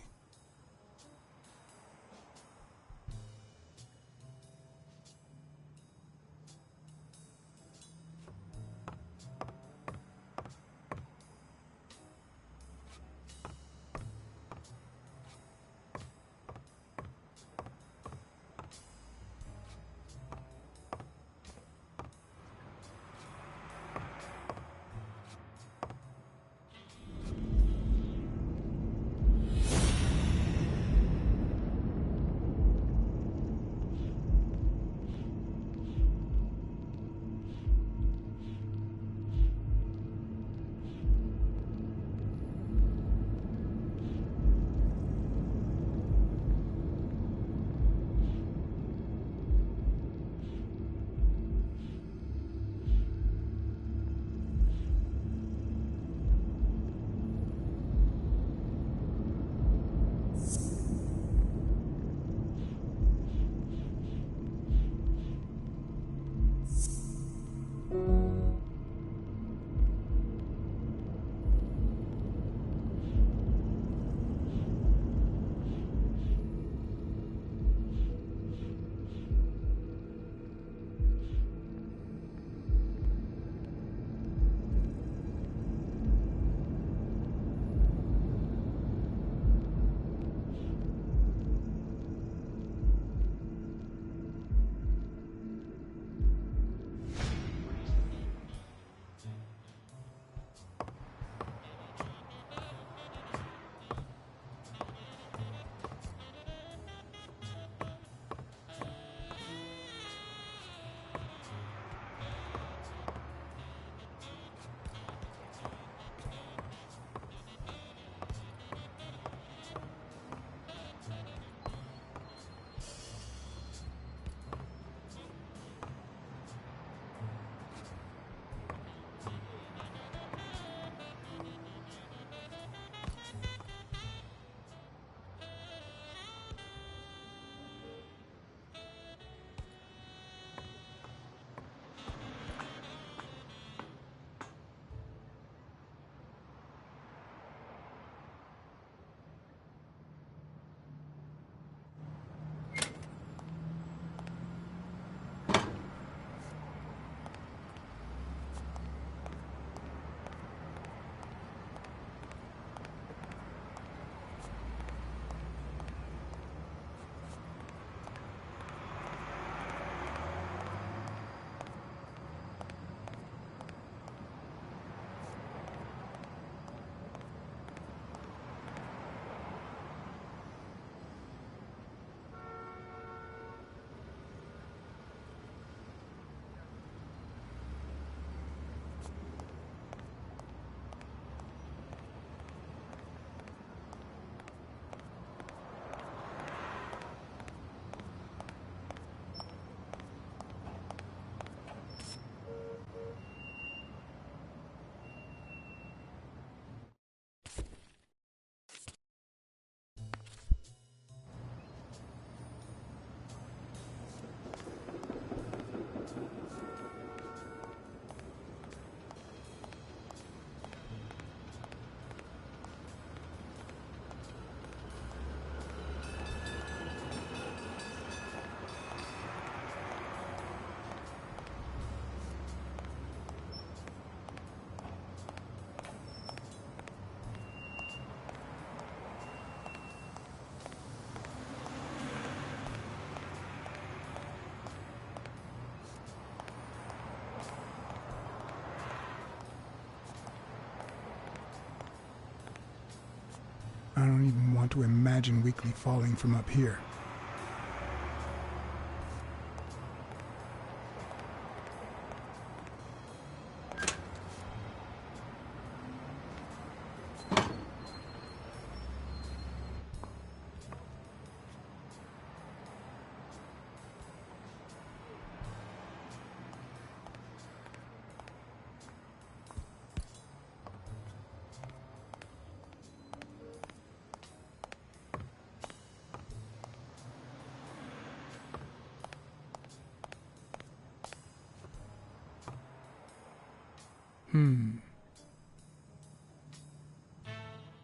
don't even want to imagine Weekly falling from up here.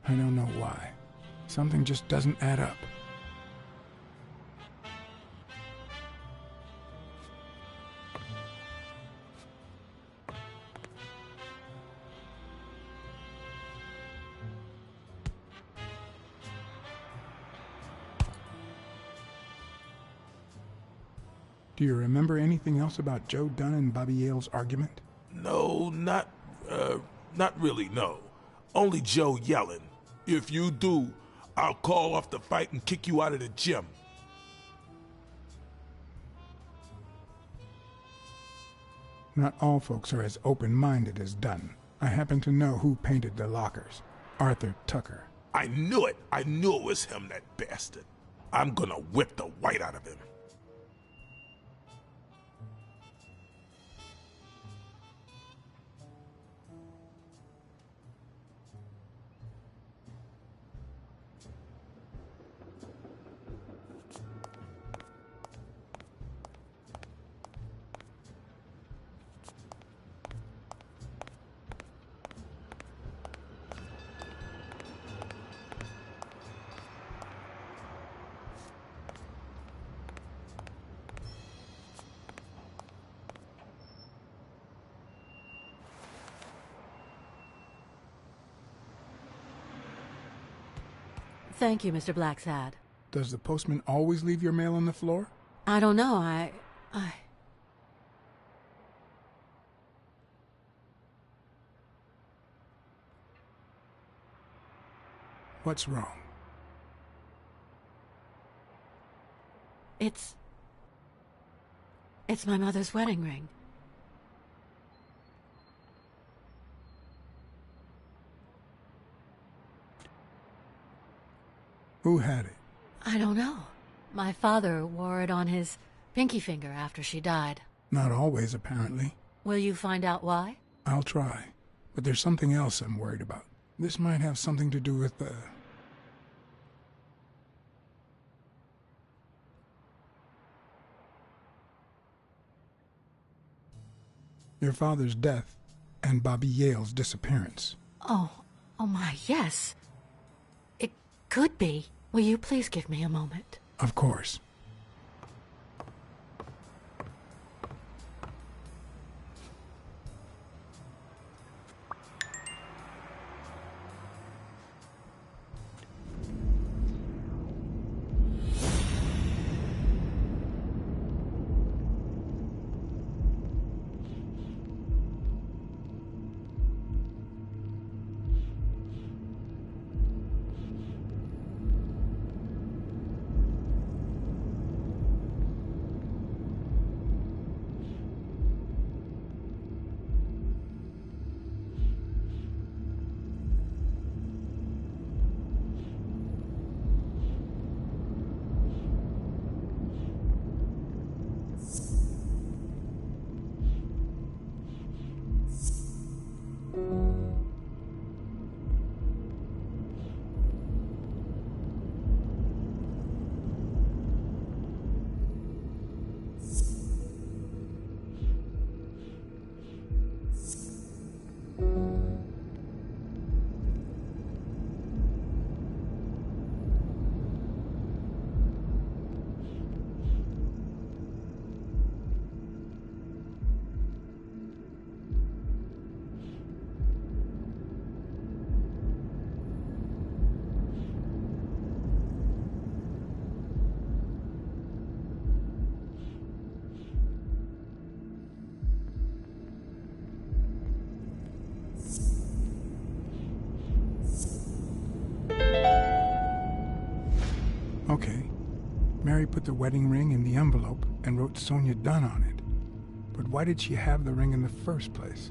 I don't know why. Something just doesn't add up. Do you remember anything else about Joe Dunn and Bobby Yale's argument? No, not really, no. Only Joe yelling. If you do, I'll call off the fight and kick you out of the gym. Not all folks are as open-minded as Dunn. I happen to know who painted the lockers. Arthur Tucker. I knew it. I knew it was him, that bastard. I'm gonna whip the white out of him. Thank you, Mr. BlackSad. Does the postman always leave your mail on the floor? I don't know, I... What's wrong? It's my mother's wedding ring. Who had it? I don't know. My father wore it on his pinky finger after she died. Not always, apparently. Will you find out why? I'll try. But there's something else I'm worried about. This might have something to do with the... your father's death and Bobby Yale's disappearance. Oh my, yes. It could be. Will you please give me a moment? Of course. Mary put the wedding ring in the envelope and wrote Sonia Dunn on it. But why did she have the ring in the first place?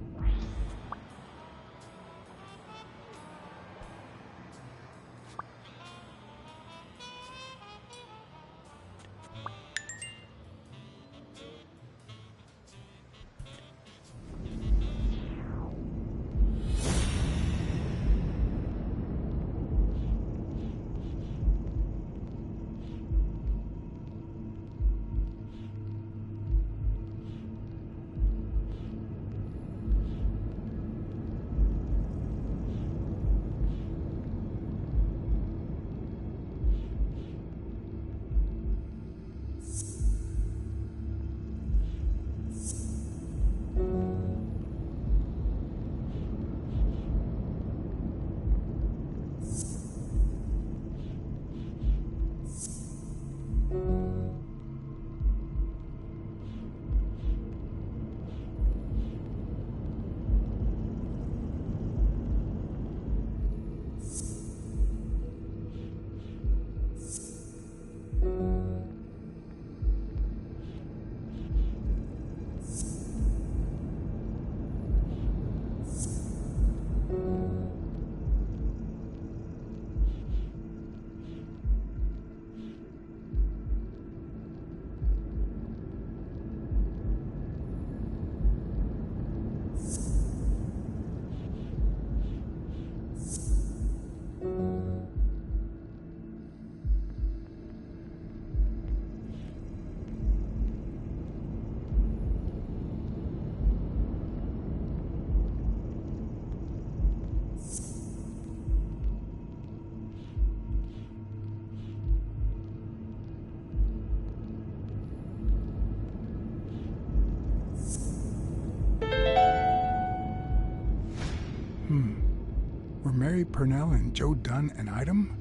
Were Mary Purnell and Joe Dunn an item?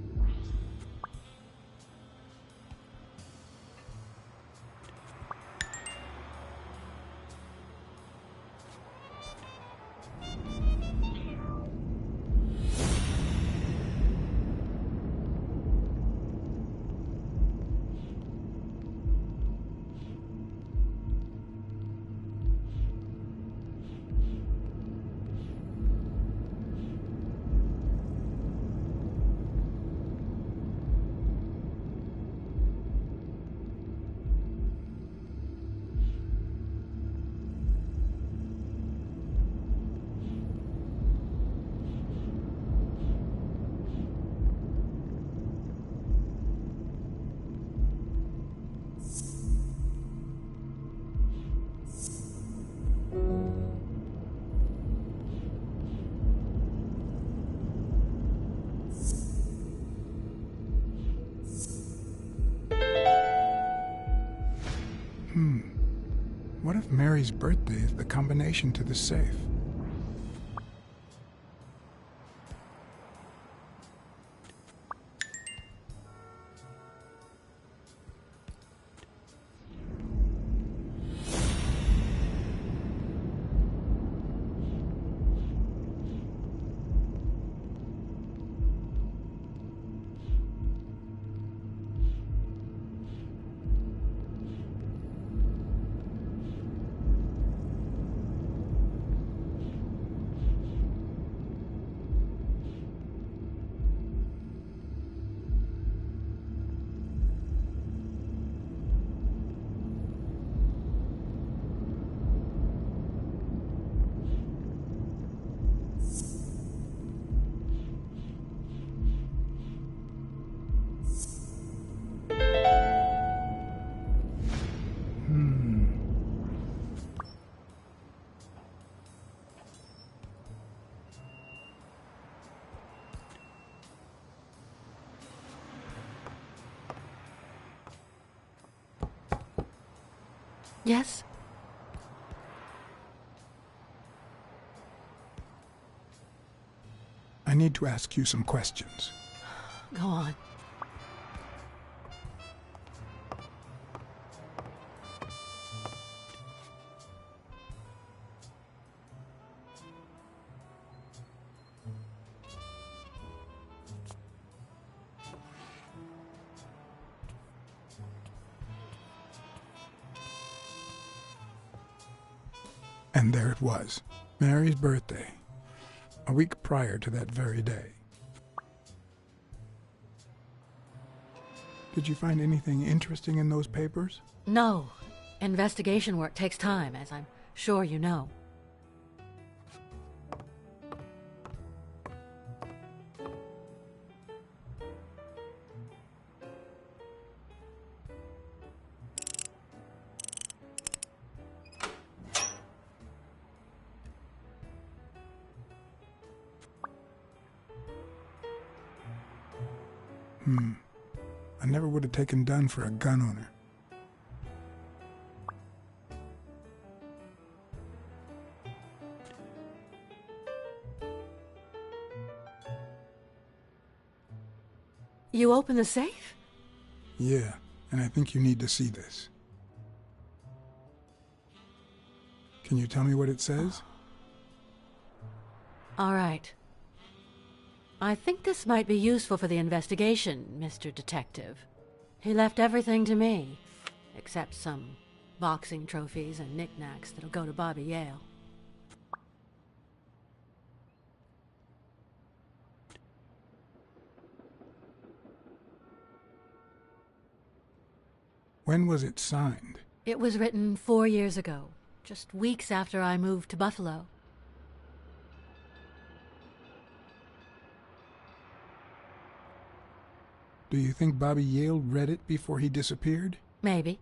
What if Mary's birthday is the combination to the safe? Yes? I need to ask you some questions. Go on. And there it was, Mary's birthday, a week prior to that very day. Did you find anything interesting in those papers? No. Investigation work takes time, as I'm sure you know. I never would have taken Dunn for a gun owner. You open the safe? Yeah, and I think you need to see this. Can you tell me what it says? All right. I think this might be useful for the investigation, Mr. Detective. He left everything to me, except some boxing trophies and knickknacks that'll go to Bobby Yale. When was it signed? It was written 4 years ago, just weeks after I moved to Buffalo. Do you think Bobby Yale read it before he disappeared? Maybe.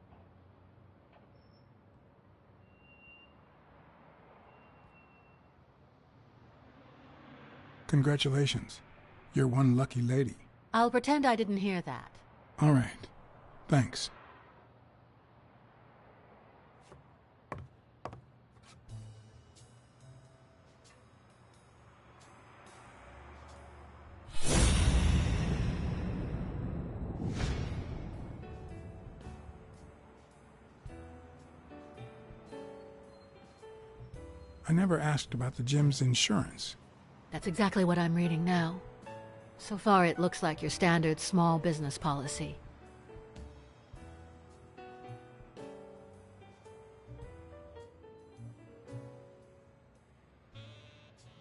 Congratulations. You're one lucky lady. I'll pretend I didn't hear that. All right. Thanks. I never asked about the gym's insurance. That's exactly what I'm reading now. So far, it looks like your standard small business policy.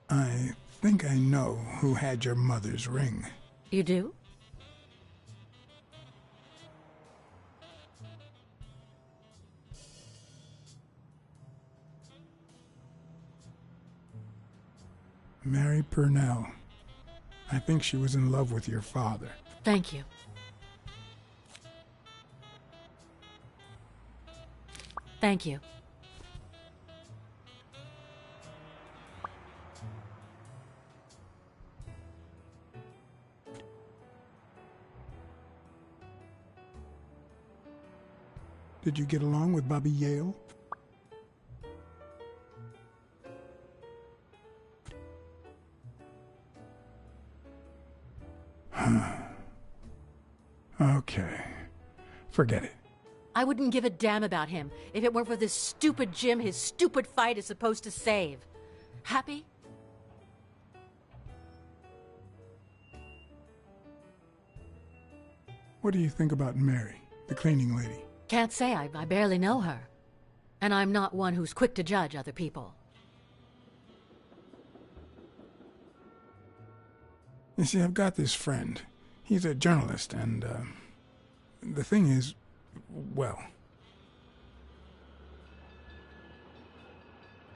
I think I know who had your mother's ring. You do? Mary Purnell. I think she was in love with your father. Thank you. Thank you. Did you get along with Bobby Yale? Okay. Forget it. I wouldn't give a damn about him if it weren't for this stupid gym his stupid fight is supposed to save. Happy? What do you think about Mary, the cleaning lady? Can't say. I barely know her. And I'm not one who's quick to judge other people. You see, I've got this friend. He's a journalist, and, the thing is, well...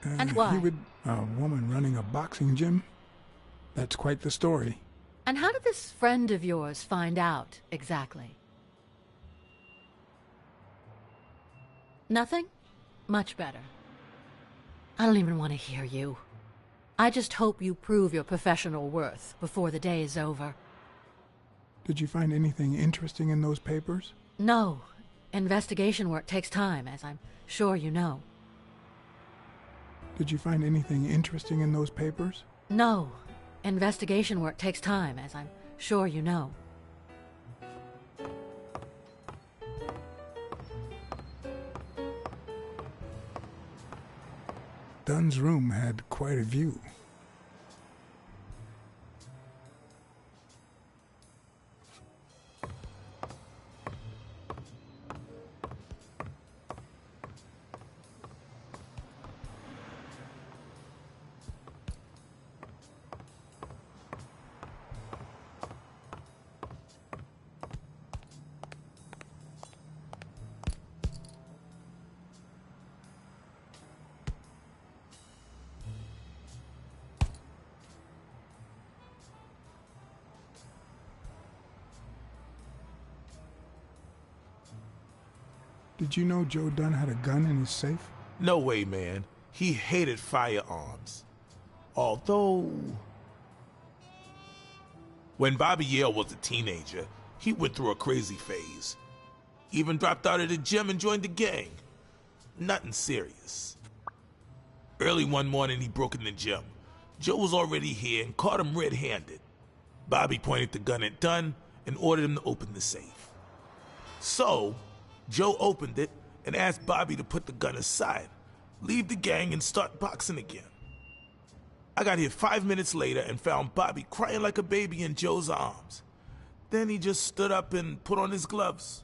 And why? A woman running a boxing gym? That's quite the story. And how did this friend of yours find out, exactly? Nothing? Much better. I don't even want to hear you. I just hope you prove your professional worth before the day is over. Did you find anything interesting in those papers? No. Investigation work takes time, as I'm sure you know. Did you find anything interesting in those papers? No. Investigation work takes time, as I'm sure you know. Dunn's room had quite a view. Did you know Joe Dunn had a gun in his safe? No way, man. He hated firearms. Although... when Bobby Yale was a teenager, he went through a crazy phase. Even dropped out of the gym and joined the gang. Nothing serious. Early one morning, he broke in the gym. Joe was already here and caught him red-handed. Bobby pointed the gun at Dunn and ordered him to open the safe. So, Joe opened it and asked Bobby to put the gun aside, leave the gang, and start boxing again. I got here 5 minutes later and found Bobby crying like a baby in Joe's arms. Then he just stood up and put on his gloves.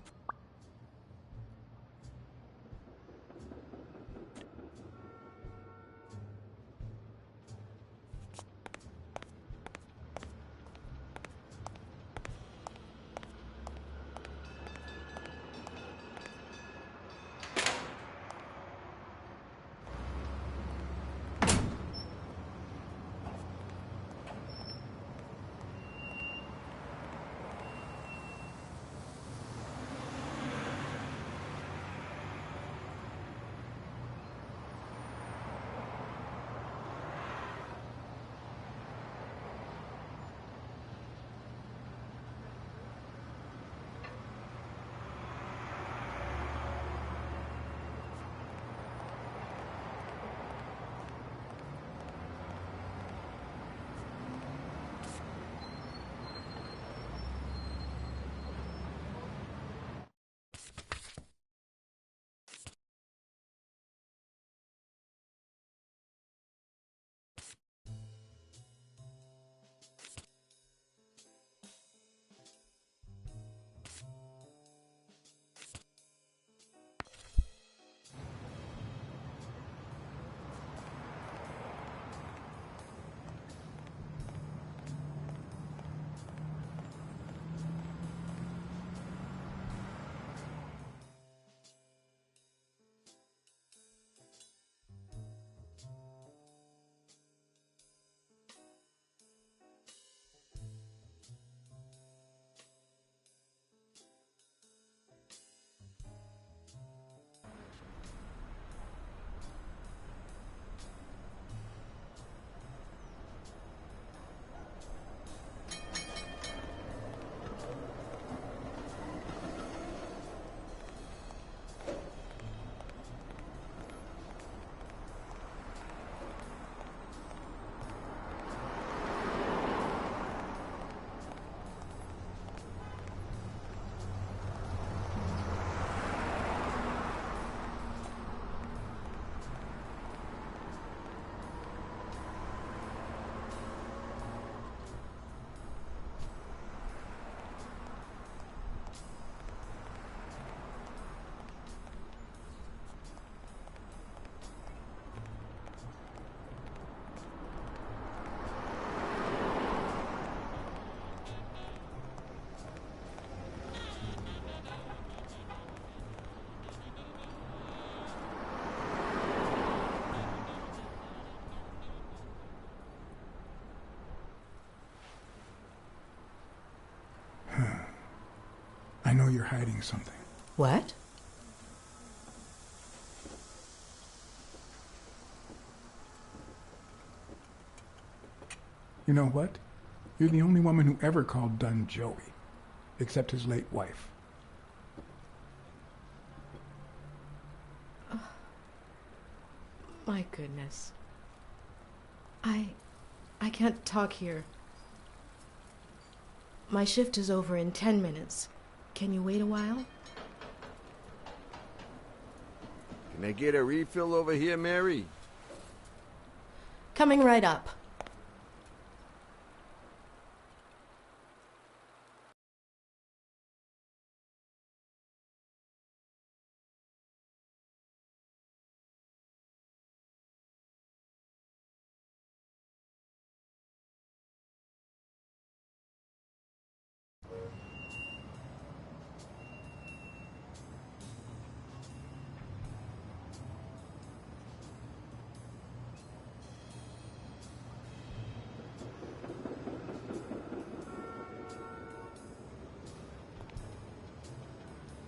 I know you're hiding something. What? You know what? You're the only woman who ever called Dunn Joey, except his late wife. Oh, my goodness. I can't talk here. My shift is over in 10 minutes. Can you wait a while? Can I get a refill over here, Mary? Coming right up.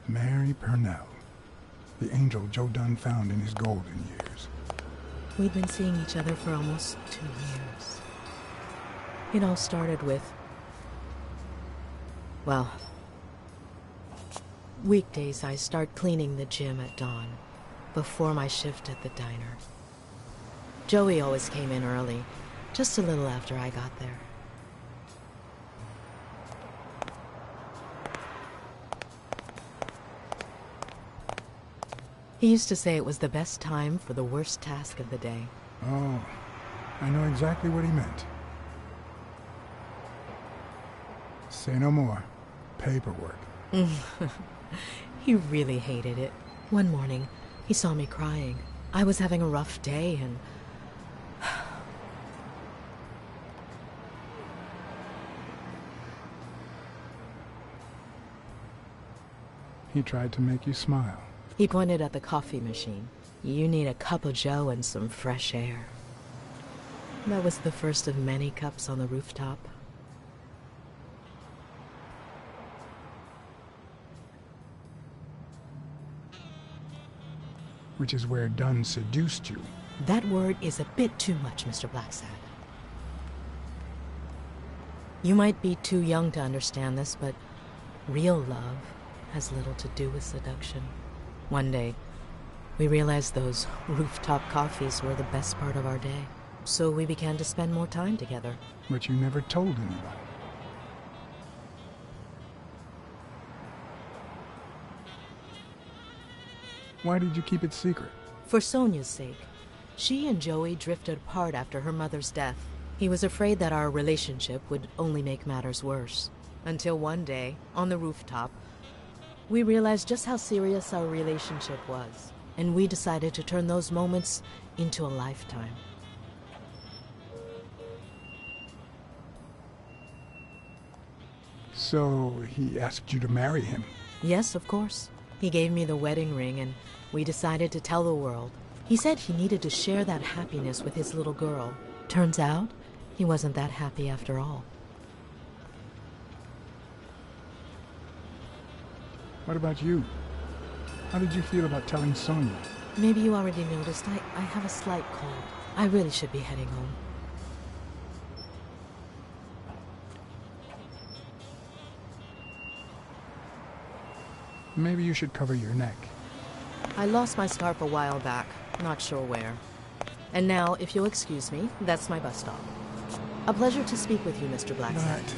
Mary Purnell. The angel Joe Dunn found in his golden years. We'd been seeing each other for almost 2 years. It all started with, well, weekdays I start cleaning the gym at dawn, before my shift at the diner. Joey always came in early, just a little after I got there. He used to say it was the best time for the worst task of the day. Oh, I know exactly what he meant. Say no more. Paperwork. He really hated it. One morning, he saw me crying. I was having a rough day and... He tried to make you smile. He pointed at the coffee machine. You need a cup of joe and some fresh air. That was the first of many cups on the rooftop. Which is where Dunn seduced you. That word is a bit too much, Mr. BlackSad. You might be too young to understand this, but real love has little to do with seduction. One day, we realized those rooftop coffees were the best part of our day. So we began to spend more time together. But you never told anybody. Why did you keep it secret? For Sonia's sake. She and Joey drifted apart after her mother's death. He was afraid that our relationship would only make matters worse. Until one day, on the rooftop, we realized just how serious our relationship was. And we decided to turn those moments into a lifetime. So he asked you to marry him? Yes, of course. He gave me the wedding ring and we decided to tell the world. He said he needed to share that happiness with his little girl. Turns out, he wasn't that happy after all. What about you? How did you feel about telling Sonia? Maybe you already noticed I have a slight cold. I really should be heading home. Maybe you should cover your neck. I lost my scarf a while back, not sure where. And now, if you'll excuse me, that's my bus stop. A pleasure to speak with you, Mr. BlackSad. Right.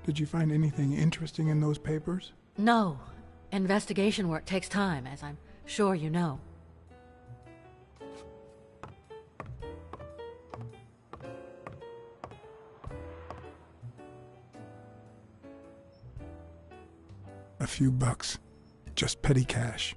Did you find anything interesting in those papers? No. Investigation work takes time, as I'm sure you know. A few bucks. Just petty cash.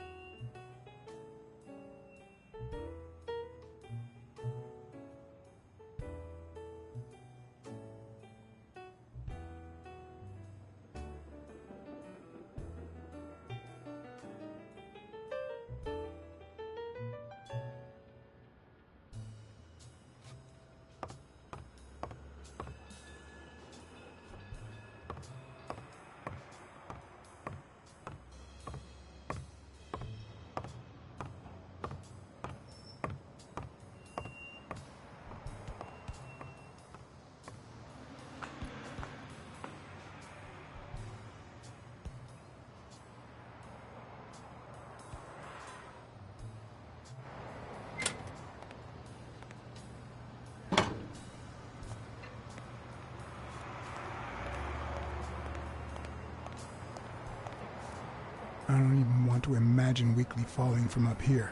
don't even want to imagine Weekly falling from up here.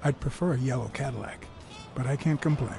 I'd prefer a yellow Cadillac, but I can't complain.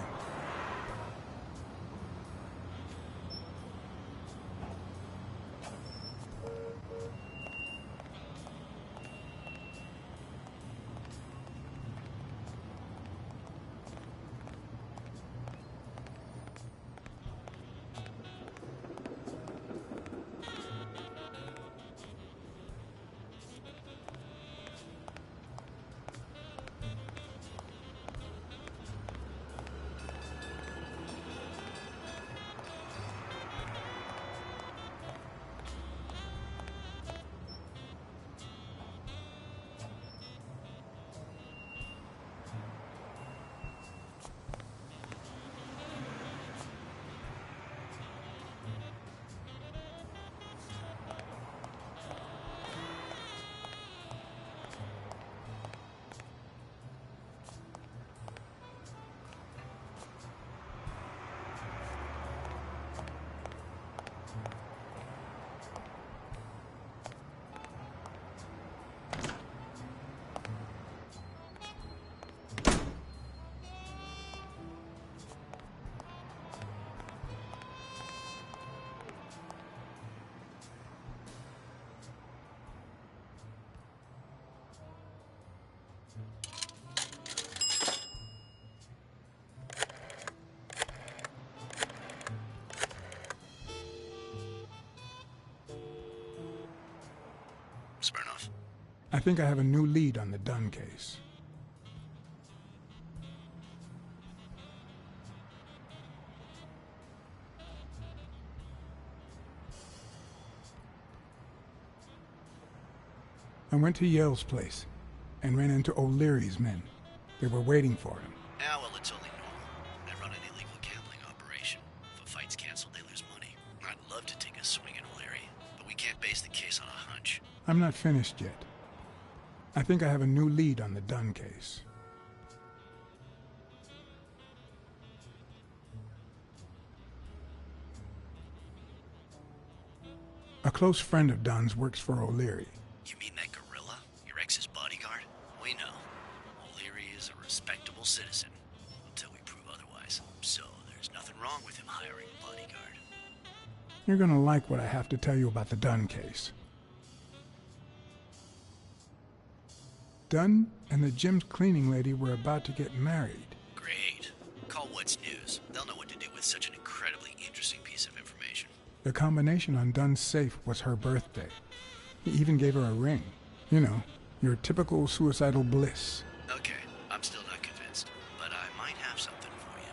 Smirnoff. I think I have a new lead on the Dunn case. I went to Yale's place and ran into O'Leary's men. They were waiting for him. Ah, well, it's only normal. I run an illegal gambling operation. If a fight's canceled, they lose money. I'd love to take a swing at O'Leary, but we can't base the case on a hunch. I'm not finished yet. I think I have a new lead on the Dunn case. A close friend of Dunn's works for O'Leary. You mean that gorilla? Your ex's bodyguard? We know. O'Leary is a respectable citizen, until we prove otherwise. So there's nothing wrong with him hiring a bodyguard. You're gonna like what I have to tell you about the Dunn case. Dunn and the gym's cleaning lady were about to get married. Great. Call What's News. They'll know what to do with such an incredibly interesting piece of information. The combination on Dunn's safe was her birthday. He even gave her a ring. You know, your typical suicidal bliss. Okay, I'm still not convinced, but I might have something for you.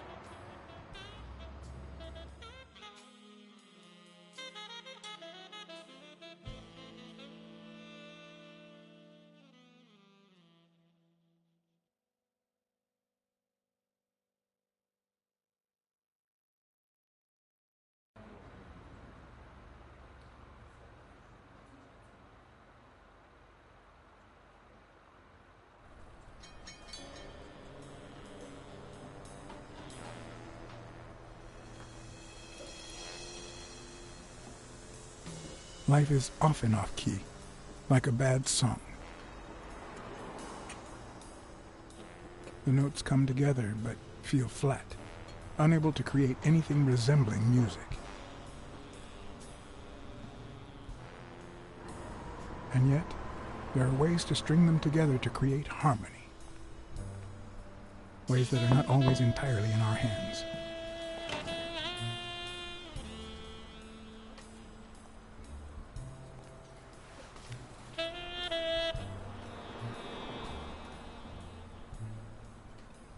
Life is often off-key, like a bad song. The notes come together but feel flat, unable to create anything resembling music. And yet, there are ways to string them together to create harmony. Ways that are not always entirely in our hands.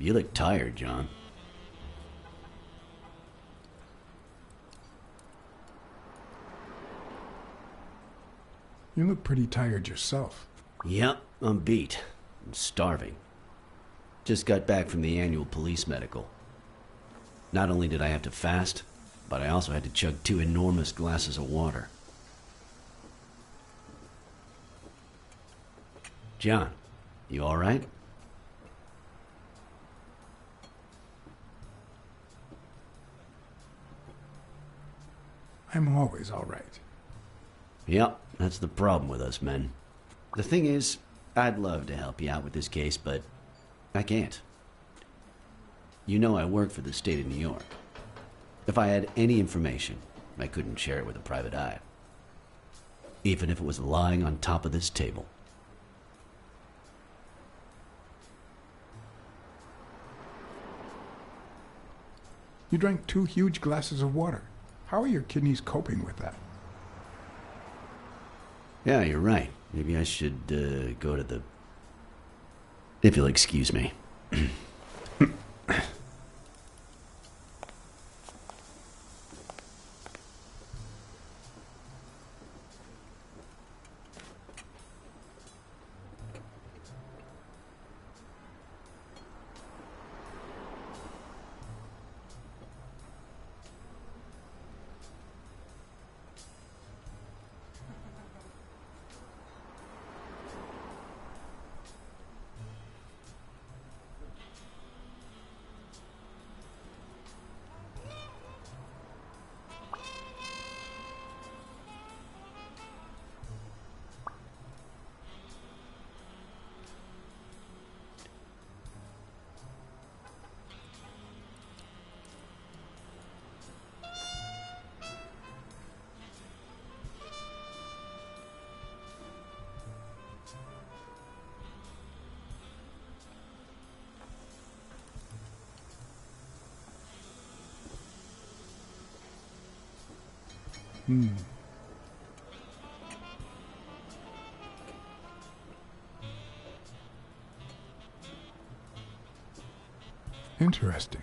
You look tired, John. You look pretty tired yourself. Yep, I'm beat. I'm starving. Just got back from the annual police medical. Not only did I have to fast, but I also had to chug 2 enormous glasses of water. John, you all right? I'm always all right. Yep, that's the problem with us men. The thing is, I'd love to help you out with this case, but I can't. You know I work for the state of New York. If I had any information, I couldn't share it with a private eye. Even if it was lying on top of this table. You drank 2 huge glasses of water. How are your kidneys coping with that? Yeah, you're right. Maybe I should go to the... If you'll excuse me. Interesting.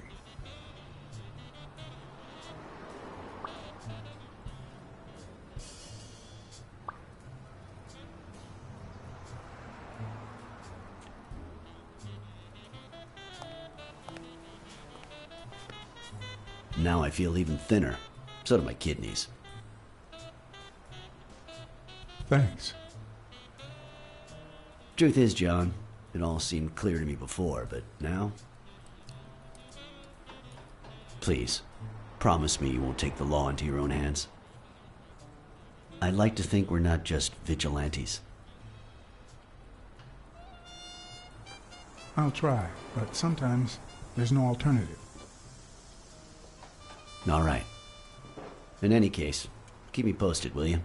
Now I feel even thinner. So do my kidneys. Thanks. Truth is, John, it all seemed clear to me before, but now... Please, promise me you won't take the law into your own hands. I'd like to think we're not just vigilantes. I'll try, but sometimes there's no alternative. All right. In any case, keep me posted, will you?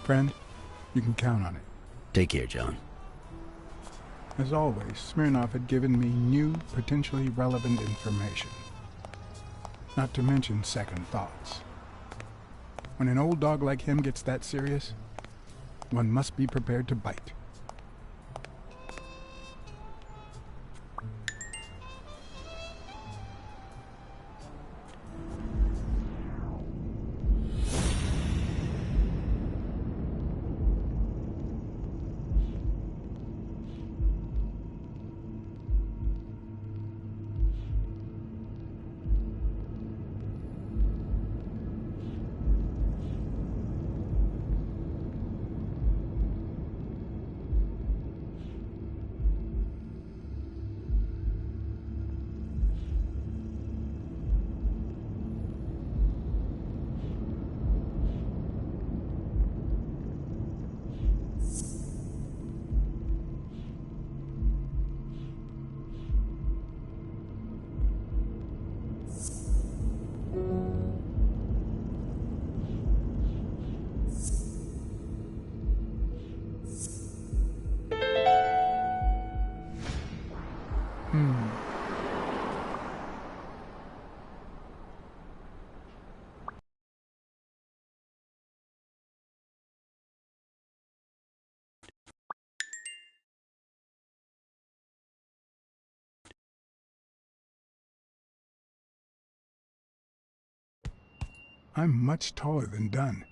Friend, you can count on it. Take care, John. As always, Smirnov had given me new, potentially relevant information. Not to mention second thoughts. When an old dog like him gets that serious, one must be prepared to bite. I'm much taller than Dunn,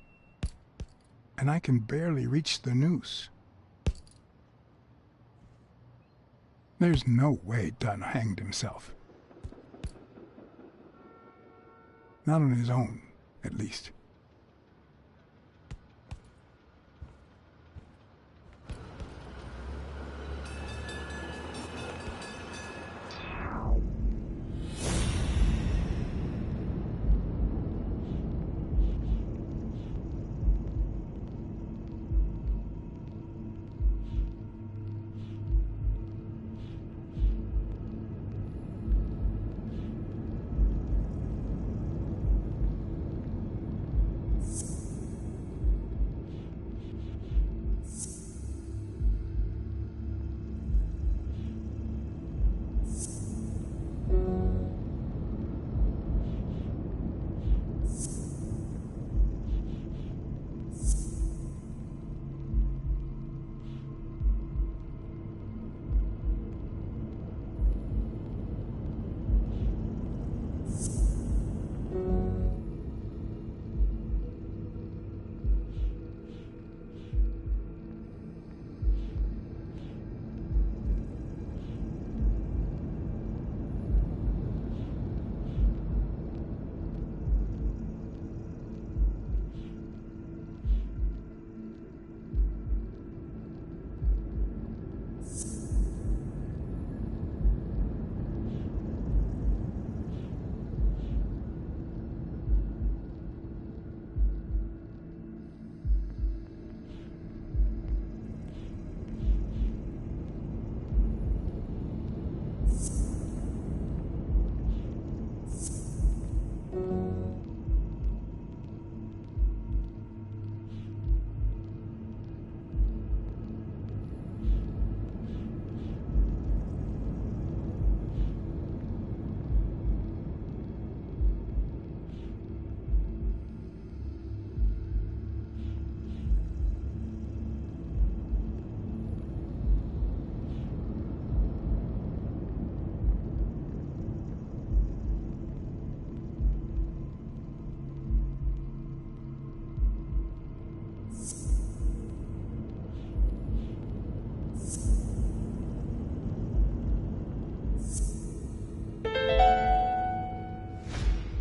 and I can barely reach the noose. There's no way Dunn hanged himself. Not on his own, at least.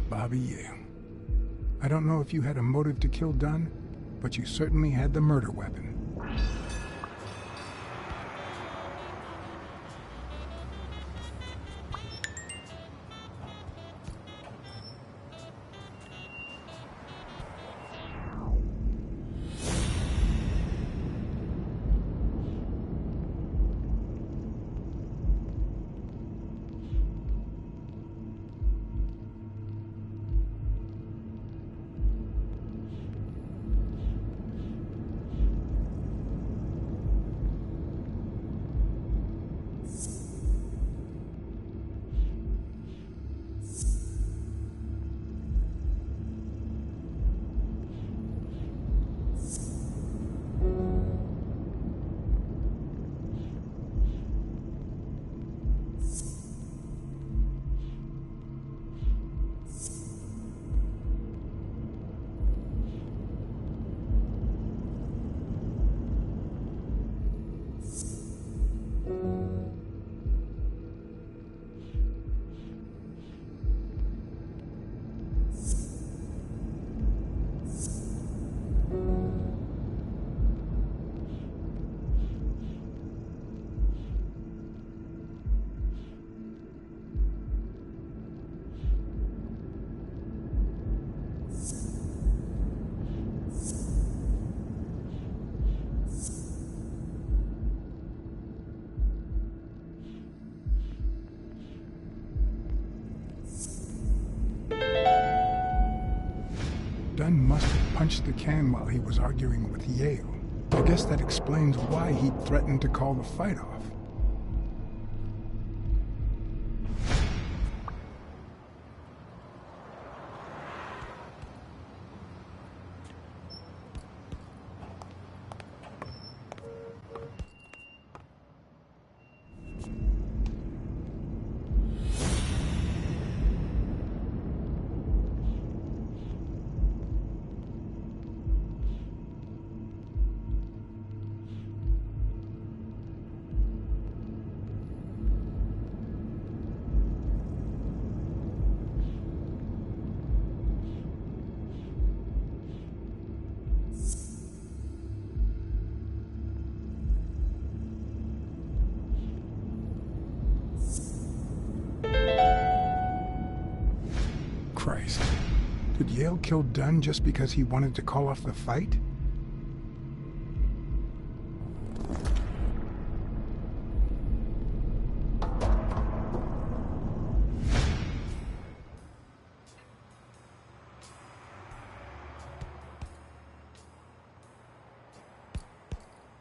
Bobby, yeah. I don't know if you had a motive to kill Dunn, but you certainly had the murder weapon. Dunn must have punched the can while he was arguing with Yale. I guess that explains why he threatened to call the fight off. Christ. Did Yale kill Dunn just because he wanted to call off the fight?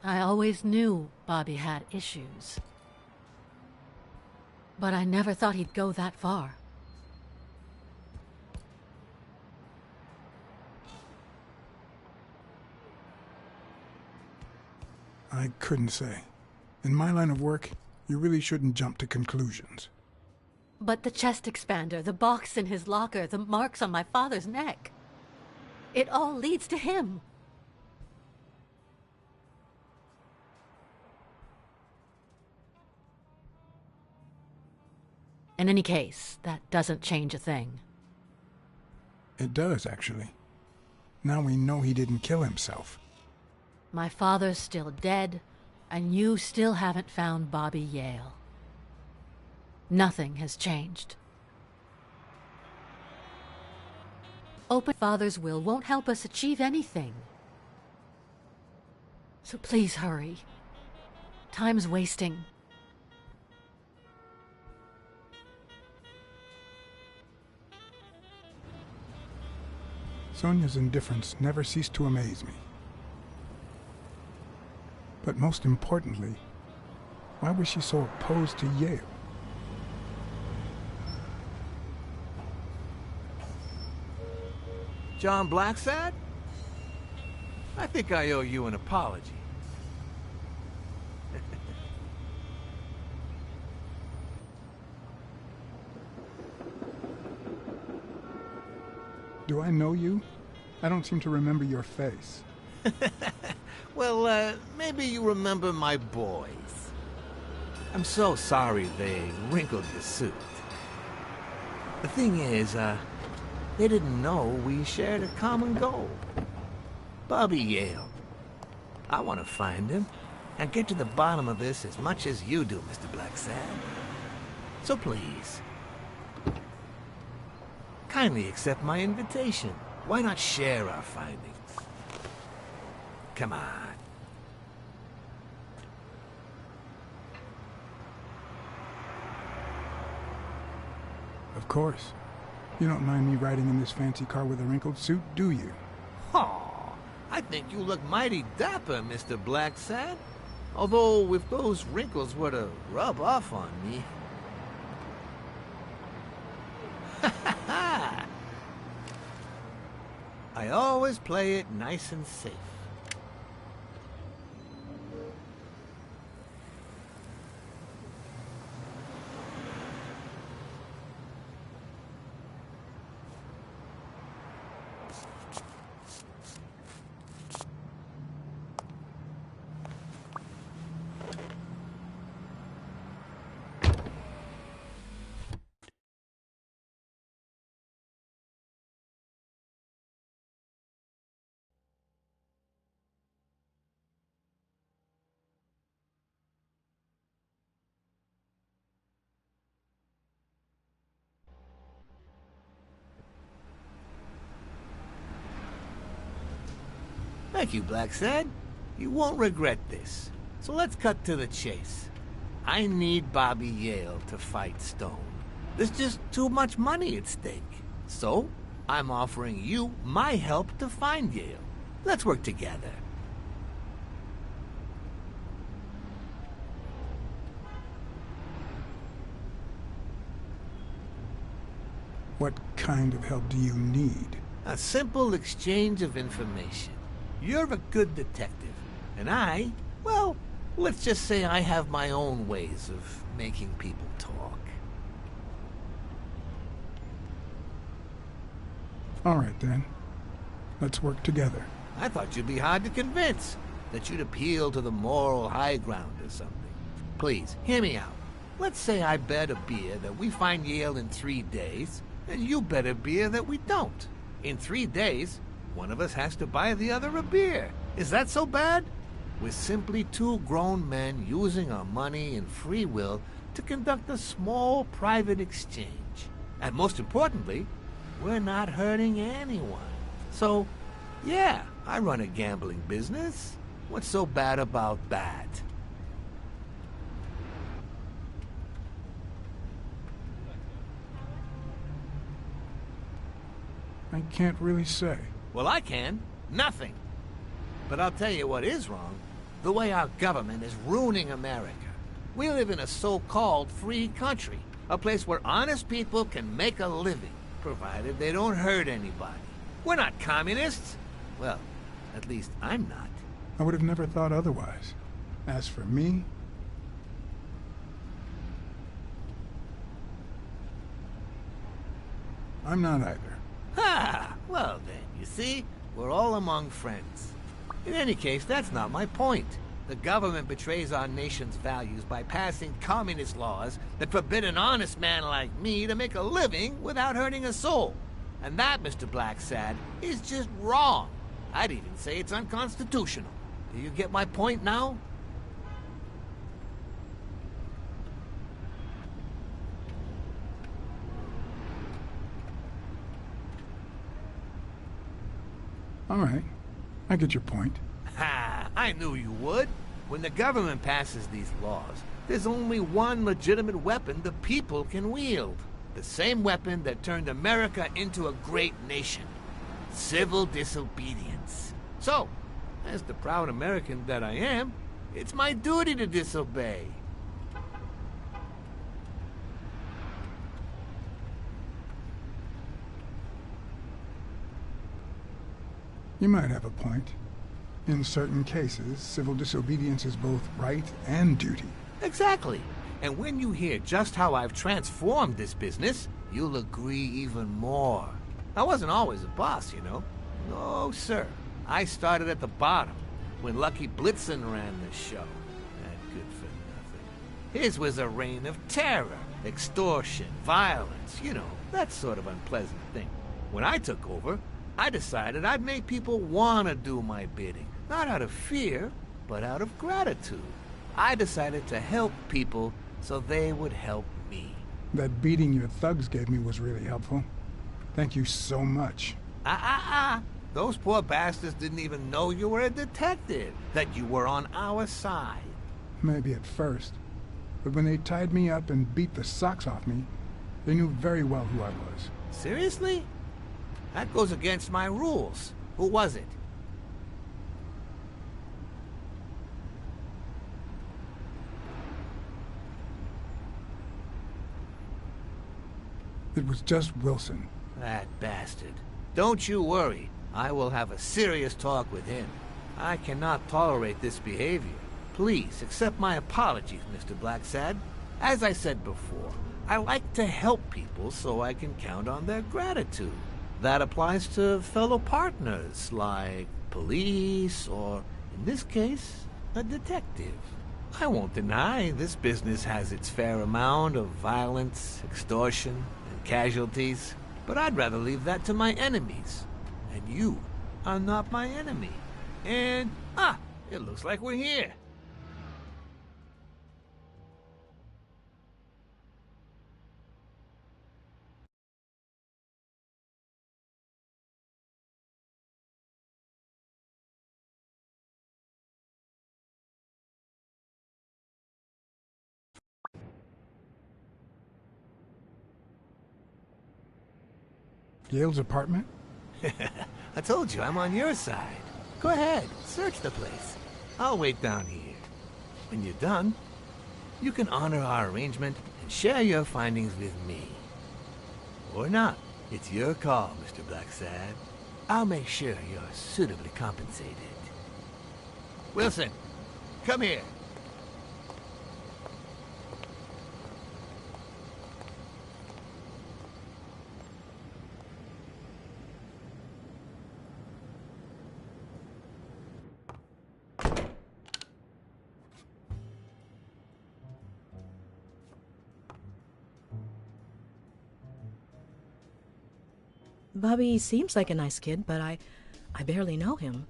I always knew Bobby had issues. But I never thought he'd go that far. I couldn't say. In my line of work, you really shouldn't jump to conclusions. But the chest expander, the box in his locker, the marks on my father's neck. It all leads to him. In any case, that doesn't change a thing. It does, actually. Now we know he didn't kill himself. My father's still dead, and you still haven't found Bobby Yale. Nothing has changed. Open father's will won't help us achieve anything. So please hurry. Time's wasting. Sonia's indifference never ceased to amaze me. But most importantly, why was she so opposed to Yale? John BlackSad? I think I owe you an apology. Do I know you? I don't seem to remember your face. Well, maybe you remember my boys. I'm so sorry they wrinkled your suit. The thing is, they didn't know we shared a common goal. Bobby Yale. I want to find him and get to the bottom of this as much as you do, Mr. BlackSad. So please, kindly accept my invitation. Why not share our findings? Come on. Of course. You don't mind me riding in this fancy car with a wrinkled suit, do you? Oh, I think you look mighty dapper, Mr. BlackSad. Although, if those wrinkles were to rub off on me... I always play it nice and safe. Thank you, BlackSad. You won't regret this. So let's cut to the chase. I need Bobby Yale to fight Stone. There's just too much money at stake. So, I'm offering you my help to find Yale. Let's work together. What kind of help do you need? A simple exchange of information. You're a good detective, and I, well, let's just say I have my own ways of making people talk. All right, then. Let's work together. I thought you'd be hard to convince, that you'd appeal to the moral high ground or something. Please, hear me out. Let's say I bet a beer that we find Yale in 3 days, and you bet a beer that we don't. In 3 days, one of us has to buy the other a beer. Is that so bad? We're simply two grown men using our money and free will to conduct a small private exchange. And most importantly, we're not hurting anyone. So, yeah, I run a gambling business. What's so bad about that? I can't really say. Well, I can. Nothing. But I'll tell you what is wrong. The way our government is ruining America. We live in a so-called free country. A place where honest people can make a living, provided they don't hurt anybody. We're not communists. Well, at least I'm not. I would have never thought otherwise. As for me, I'm not either. Ha! Well then, you see, we're all among friends. In any case, that's not my point. The government betrays our nation's values by passing communist laws that forbid an honest man like me to make a living without hurting a soul. And that, Mr. BlackSad, is just wrong. I'd even say it's unconstitutional. Do you get my point now? All right, I get your point. Ha! I knew you would. When the government passes these laws, there's only one legitimate weapon the people can wield. The same weapon that turned America into a great nation. Civil disobedience. So, as the proud American that I am, it's my duty to disobey. You might have a point. In certain cases, civil disobedience is both right and duty. Exactly. And when you hear just how I've transformed this business, you'll agree even more. I wasn't always a boss, you know. No, sir. I started at the bottom, when Lucky Blitzen ran the show. That good for nothing. His was a reign of terror, extortion, violence, you know, that sort of unpleasant thing. When I took over, I decided I'd make people want to do my bidding. Not out of fear, but out of gratitude. I decided to help people so they would help me. That beating your thugs gave me was really helpful. Thank you so much. Those poor bastards didn't even know you were a detective, that you were on our side. Maybe at first. But when they tied me up and beat the socks off me, they knew very well who I was. Seriously? That goes against my rules. Who was it? It was just Wilson. That bastard. Don't you worry. I will have a serious talk with him. I cannot tolerate this behavior. Please accept my apologies, Mr. BlackSad. As I said before, I like to help people so I can count on their gratitude. That applies to fellow partners, like police, or, in this case, a detective. I won't deny this business has its fair amount of violence, extortion, and casualties, but I'd rather leave that to my enemies. And you are not my enemy. And, it looks like we're here. Yale's apartment? I told you I'm on your side. Go ahead, search the place. I'll wait down here. When you're done, you can honor our arrangement and share your findings with me. Or not. It's your call, Mr. BlackSad. I'll make sure you're suitably compensated. Wilson, come here. Bobby seems like a nice kid, but I barely know him.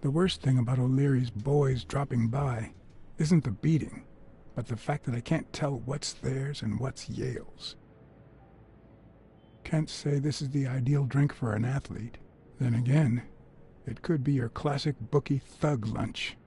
The worst thing about O'Leary's boys dropping by isn't the beating, but the fact that I can't tell what's theirs and what's Yale's. Can't say this is the ideal drink for an athlete. Then again, it could be your classic bookie thug lunch.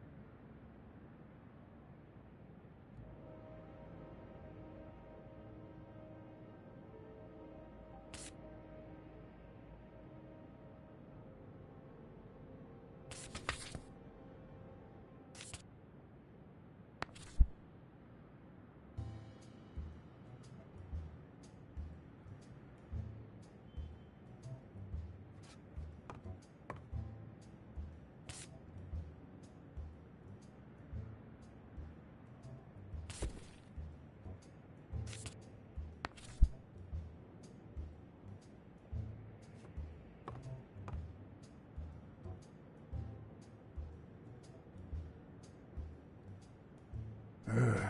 Ugh.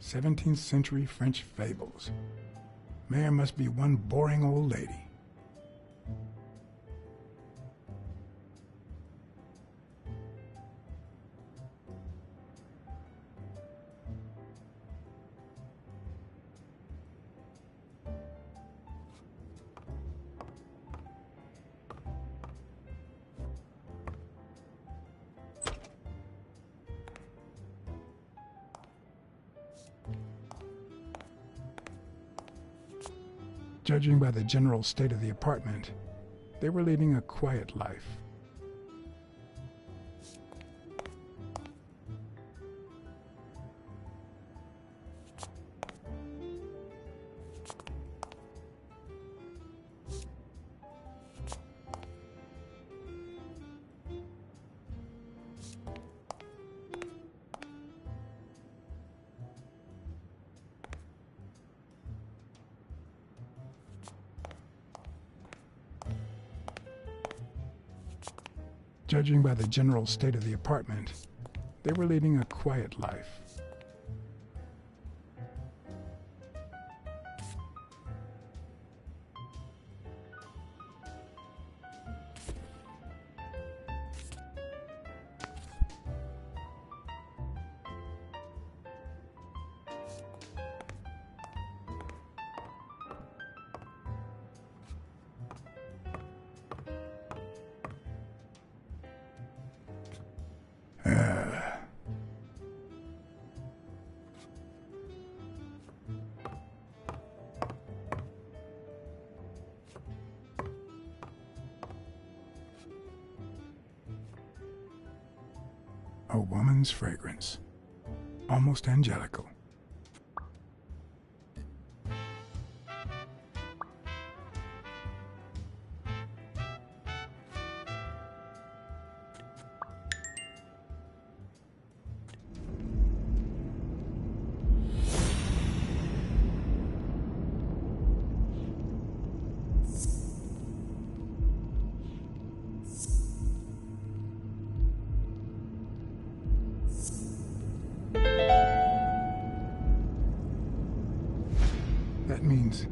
17th century French fables. Mayor must be one boring old lady. Judging by the general state of the apartment, they were leading a quiet life. Judging by the general state of the apartment, they were leading a quiet life. A woman's fragrance, almost angelical. That means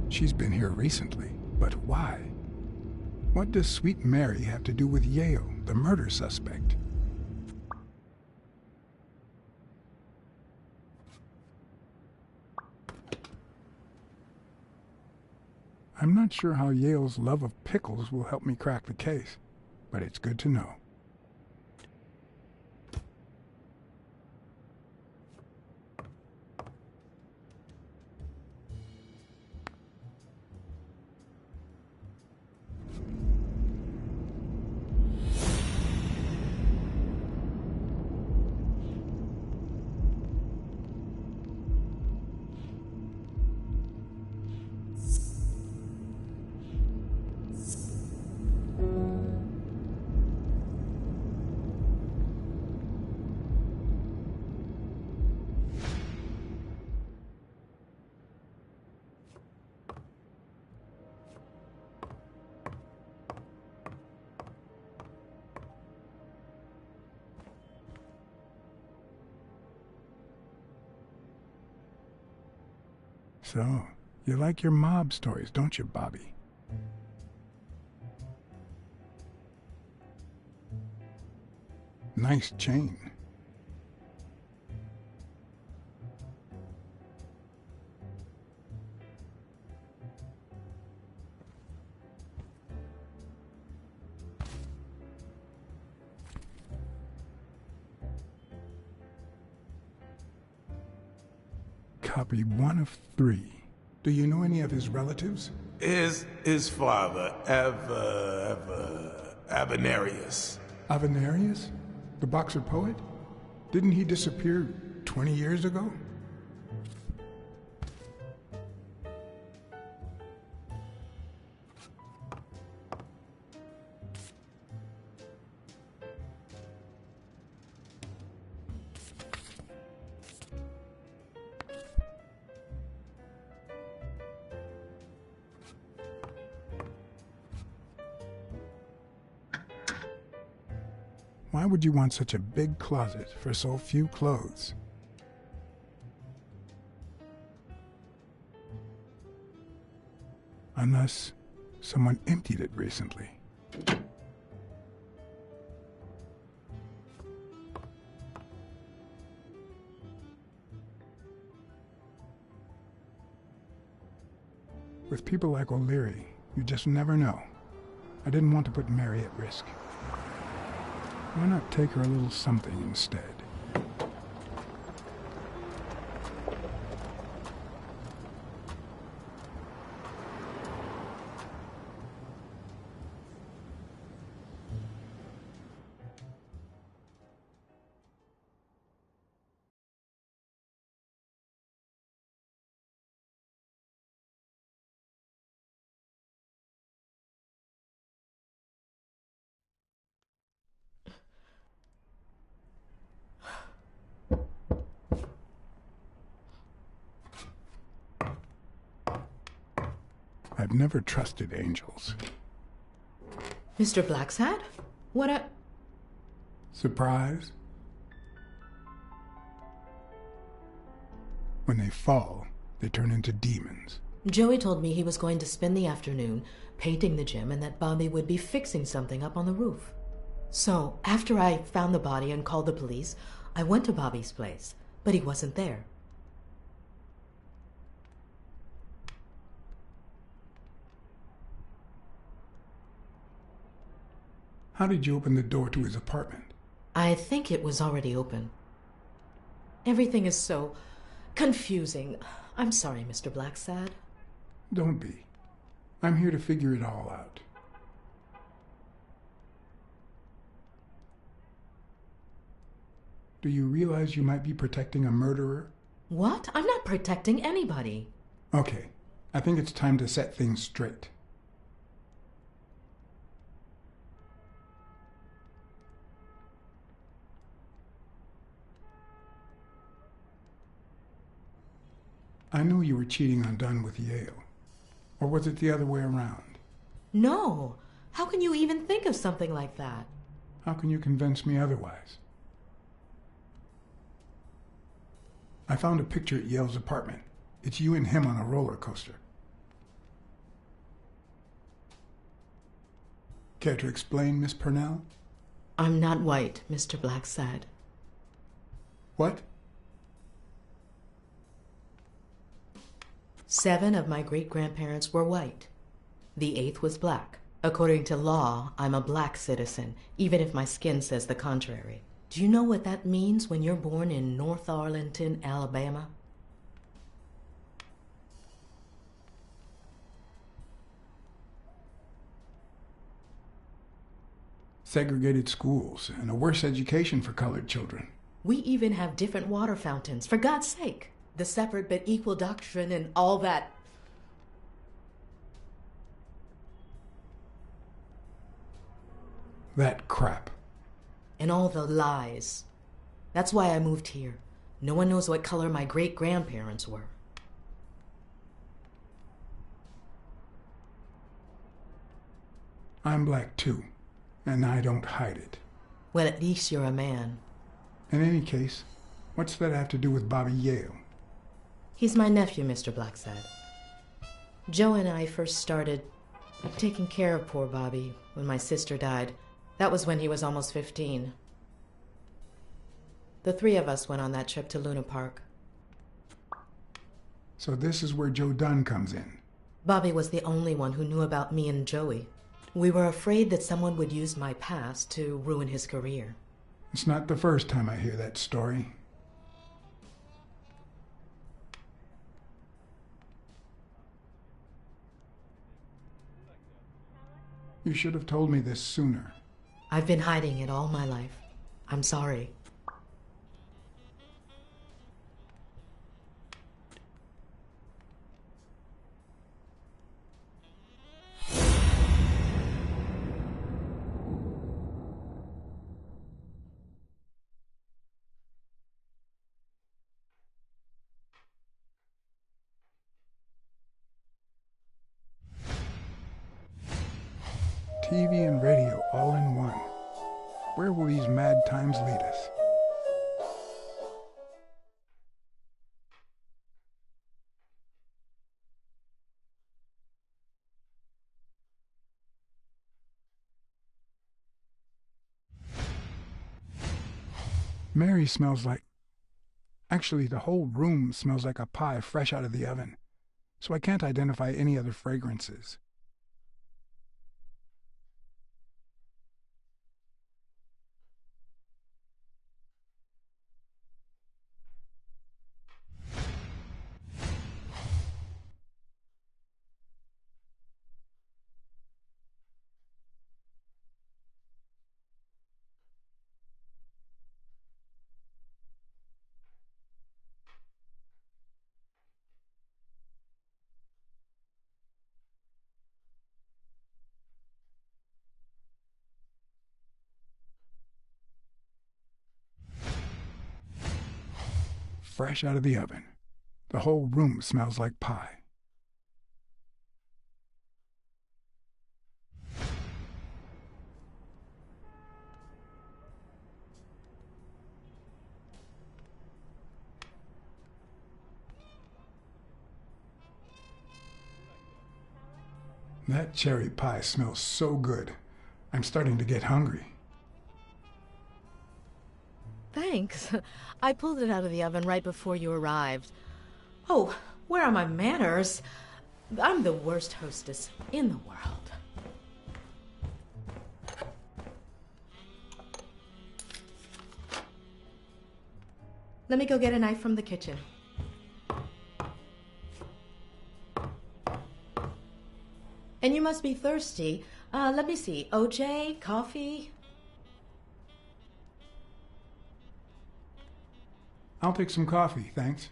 she's been here recently, but why? What does Sweet Mary have to do with Yale, the murder suspect? I'm not sure how Yale's love of pickles will help me crack the case, but it's good to know. So, you like your mob stories, don't you, Bobby? Nice chain. Copy 1 of 3. Do you know any of his relatives? His father, Avenarius. Avenarius? The boxer poet? Didn't he disappear 20 years ago? Why would you want such a big closet for so few clothes? Unless someone emptied it recently. With people like O'Leary, you just never know. I didn't want to put Mary at risk. Why not take her a little something instead? I've never trusted angels. Mr. BlackSad? What a... Surprise? When they fall, they turn into demons. Joey told me he was going to spend the afternoon painting the gym and that Bobby would be fixing something up on the roof. So, after I found the body and called the police, I went to Bobby's place, but he wasn't there. How did you open the door to his apartment? I think it was already open. Everything is so confusing. I'm sorry, Mr. BlackSad. Don't be. I'm here to figure it all out. Do you realize you might be protecting a murderer? What? I'm not protecting anybody. Okay, I think it's time to set things straight. I knew you were cheating on Dunn with Yale. Or was it the other way around? No. How can you even think of something like that? How can you convince me otherwise? I found a picture at Yale's apartment. It's you and him on a roller coaster. Care to explain, Miss Purnell? I'm not white, Mr. BlackSad. What? 7 of my great-grandparents were white. The 8th was black. According to law, I'm a black citizen, even if my skin says the contrary. Do you know what that means when you're born in North Arlington, Alabama? Segregated schools and a worse education for colored children. We even have different water fountains, for God's sake. The separate but equal doctrine and all that. That crap. And all the lies. That's why I moved here. No one knows what color my great-grandparents were. I'm black too, and I don't hide it. Well, at least you're a man. In any case, what's that have to do with Bobby Yale? He's my nephew, Mr. BlackSad. Joe and I first started taking care of poor Bobby when my sister died. That was when he was almost 15. The three of us went on that trip to Luna Park. So this is where Joe Dunn comes in. Bobby was the only one who knew about me and Joey. We were afraid that someone would use my past to ruin his career. It's not the first time I hear that story. You should have told me this sooner. I've been hiding it all my life. I'm sorry. TV and radio all in one. Where will these mad times lead us? Mary smells like... Actually, the whole room smells like a pie fresh out of the oven, so I can't identify any other fragrances. Fresh out of the oven. The whole room smells like pie. That cherry pie smells so good. I'm starting to get hungry. Thanks. I pulled it out of the oven right before you arrived. Oh, where are my manners? I'm the worst hostess in the world. Let me go get a knife from the kitchen. And you must be thirsty. Let me see. OJ? Coffee? I'll take some coffee, thanks.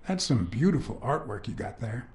That's some beautiful artwork you got there.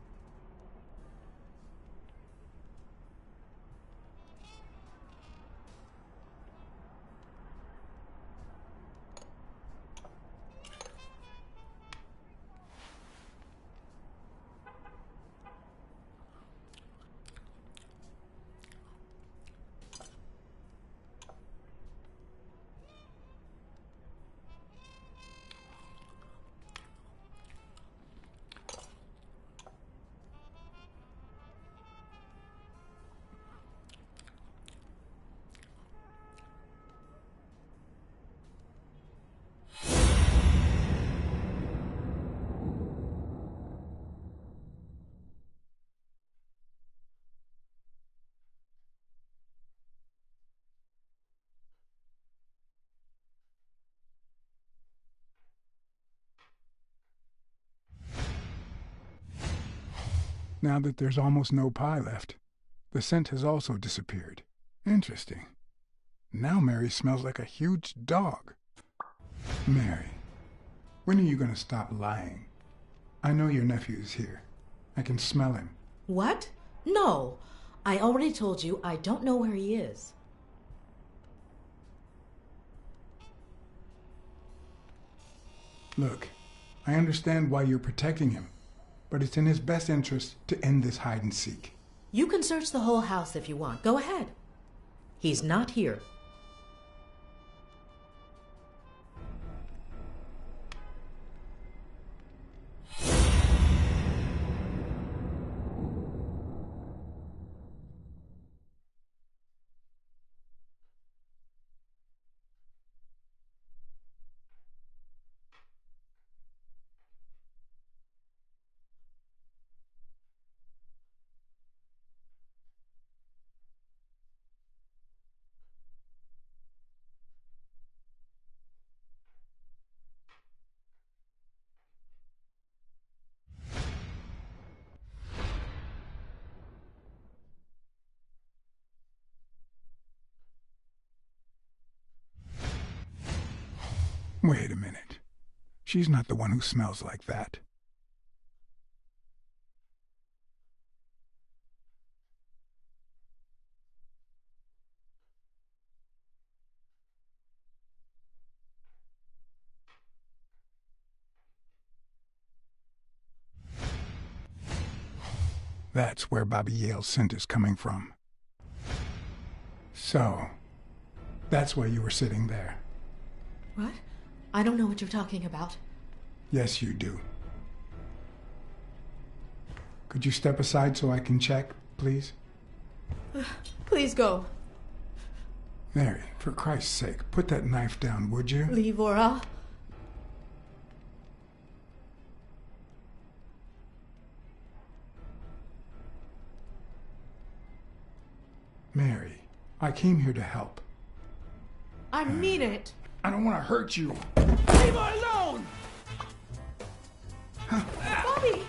Now that there's almost no pie left, the scent has also disappeared. Interesting. Now Mary smells like a huge dog. Mary, when are you going to stop lying? I know your nephew is here. I can smell him. What? No. I already told you I don't know where he is. Look, I understand why you're protecting him, but it's in his best interest to end this hide and seek. You can search the whole house if you want. Go ahead. He's not here. Wait a minute. She's not the one who smells like that. That's where Bobby Yale's scent is coming from. So, that's why you were sitting there. What? I don't know what you're talking about. Yes, you do. Could you step aside so I can check, please? Please go. Mary, for Christ's sake, put that knife down, would you? Leave or I'll... Mary, I came here to help. I mean it. I don't want to hurt you. Leave her alone! Bobby!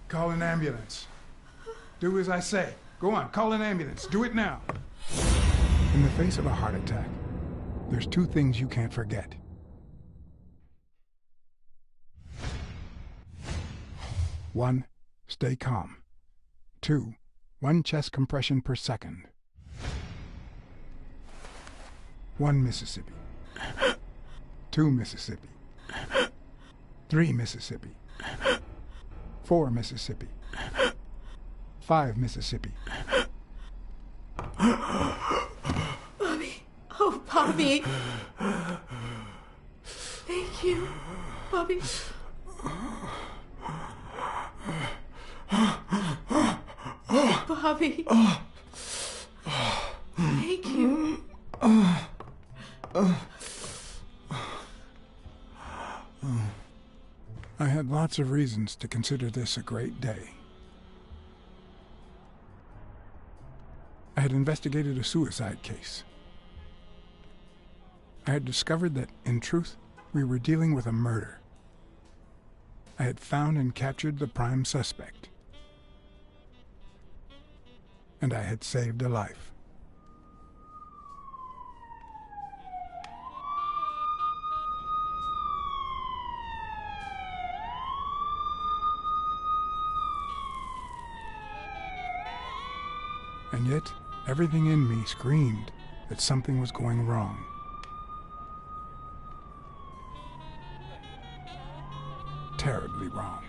Call an ambulance. Do as I say. Go on, call an ambulance. Do it now. In the face of a heart attack, there's two things you can't forget. One, stay calm. Two, 1 chest compression per second. 1 Mississippi. 2 Mississippi. 3 Mississippi. 4 Mississippi. 5 Mississippi. Bobby. Oh, Bobby. Thank you, Bobby. Bobby. Thank you. I had lots of reasons to consider this a great day. I had investigated a suicide case. I had discovered that, in truth, we were dealing with a murder. I had found and captured the prime suspect. And I had saved a life. And yet, everything in me screamed that something was going wrong. Terribly wrong.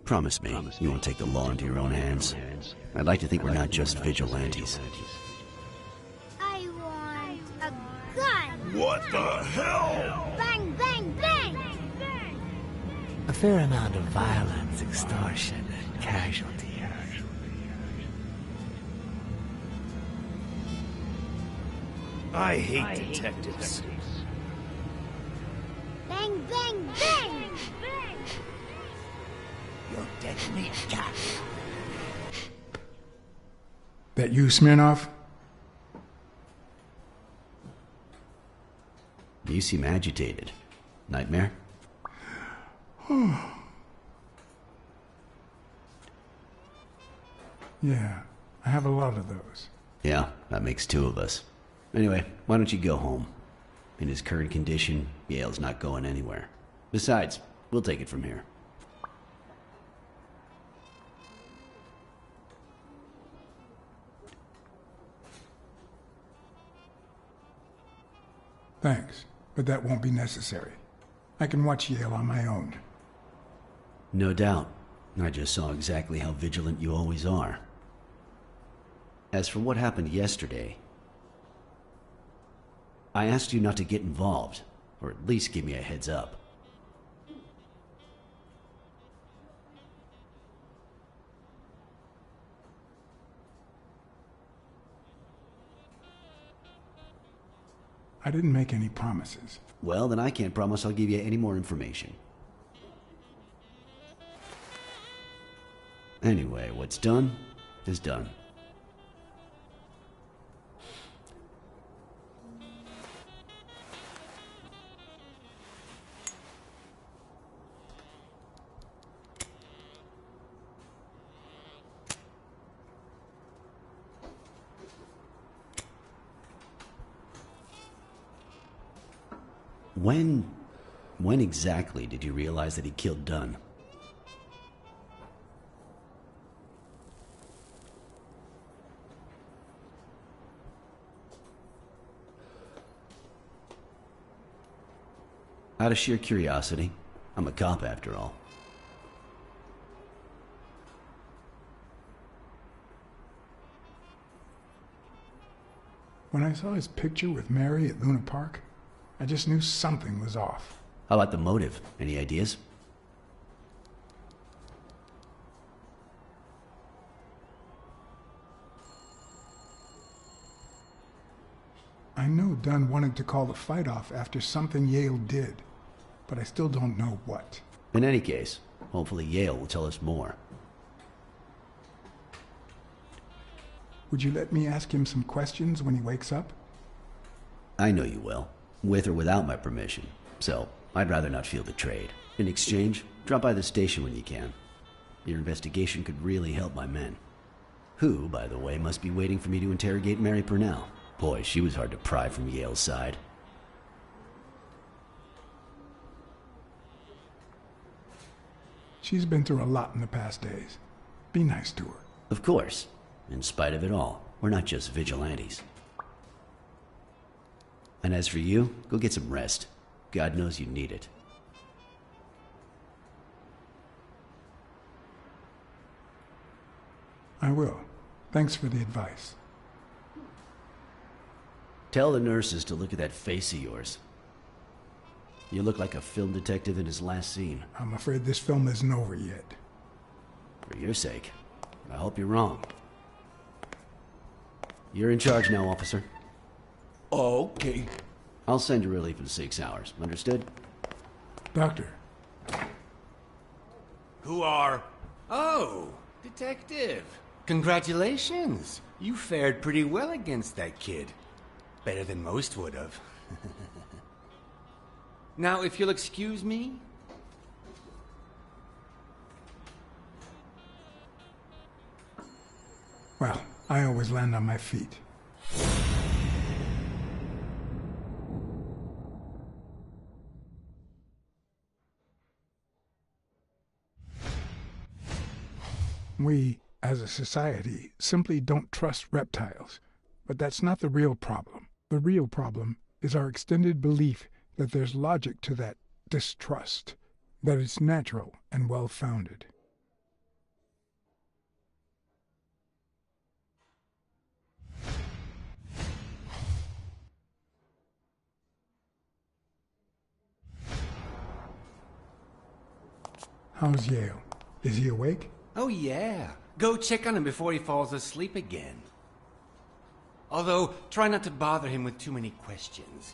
Promise me you won't take the law into your own hands. I'd like to think we're not just vigilantes. I want a gun! What the hell? Bang, bang, bang! A fair amount of violence, extortion, and casualties. I hate detectives. Bang, bang, bang! You're dead meat, cat. That you, Smirnoff? You seem agitated. Nightmare? Yeah, I have a lot of those. Yeah, that makes two of us. Anyway, why don't you go home? In his current condition, Yale's not going anywhere. Besides, we'll take it from here. Thanks, but that won't be necessary. I can watch Yale on my own. No doubt. I just saw exactly how vigilant you always are. As for what happened yesterday, I asked you not to get involved, or at least give me a heads up. I didn't make any promises. Well, then I can't promise I'll give you any more information. Anyway, what's done is done. When exactly did you realize that he killed Dunn? Out of sheer curiosity. I'm a cop after all. When I saw his picture with Mary at Luna Park, I just knew something was off. How about the motive? Any ideas? I know Dunn wanted to call the fight off after something Yale did, but I still don't know what. In any case, hopefully Yale will tell us more. Would you let me ask him some questions when he wakes up? I know you will, with or without my permission, so I'd rather not feel betrayed. In exchange, drop by the station when you can. Your investigation could really help my men. Who, by the way, must be waiting for me to interrogate Mary Purnell. Boy, she was hard to pry from Yale's side. She's been through a lot in the past days. Be nice to her. Of course. In spite of it all, we're not just vigilantes. And as for you, go get some rest. God knows you need it. I will. Thanks for the advice. Tell the nurses to look at that face of yours. You look like a film detective in his last scene. I'm afraid this film isn't over yet. For your sake, I hope you're wrong. You're in charge now, officer. Okay. I'll send you relief in 6 hours. Understood? Doctor. Who are... Oh, detective. Congratulations. You fared pretty well against that kid. Better than most would have. Now, if you'll excuse me. Well, I always land on my feet. We, as a society, simply don't trust reptiles. But that's not the real problem. The real problem is our extended belief that there's logic to that distrust, that it's natural and well-founded. How's Yale? Is he awake? Oh, yeah. Go check on him before he falls asleep again. Although, try not to bother him with too many questions.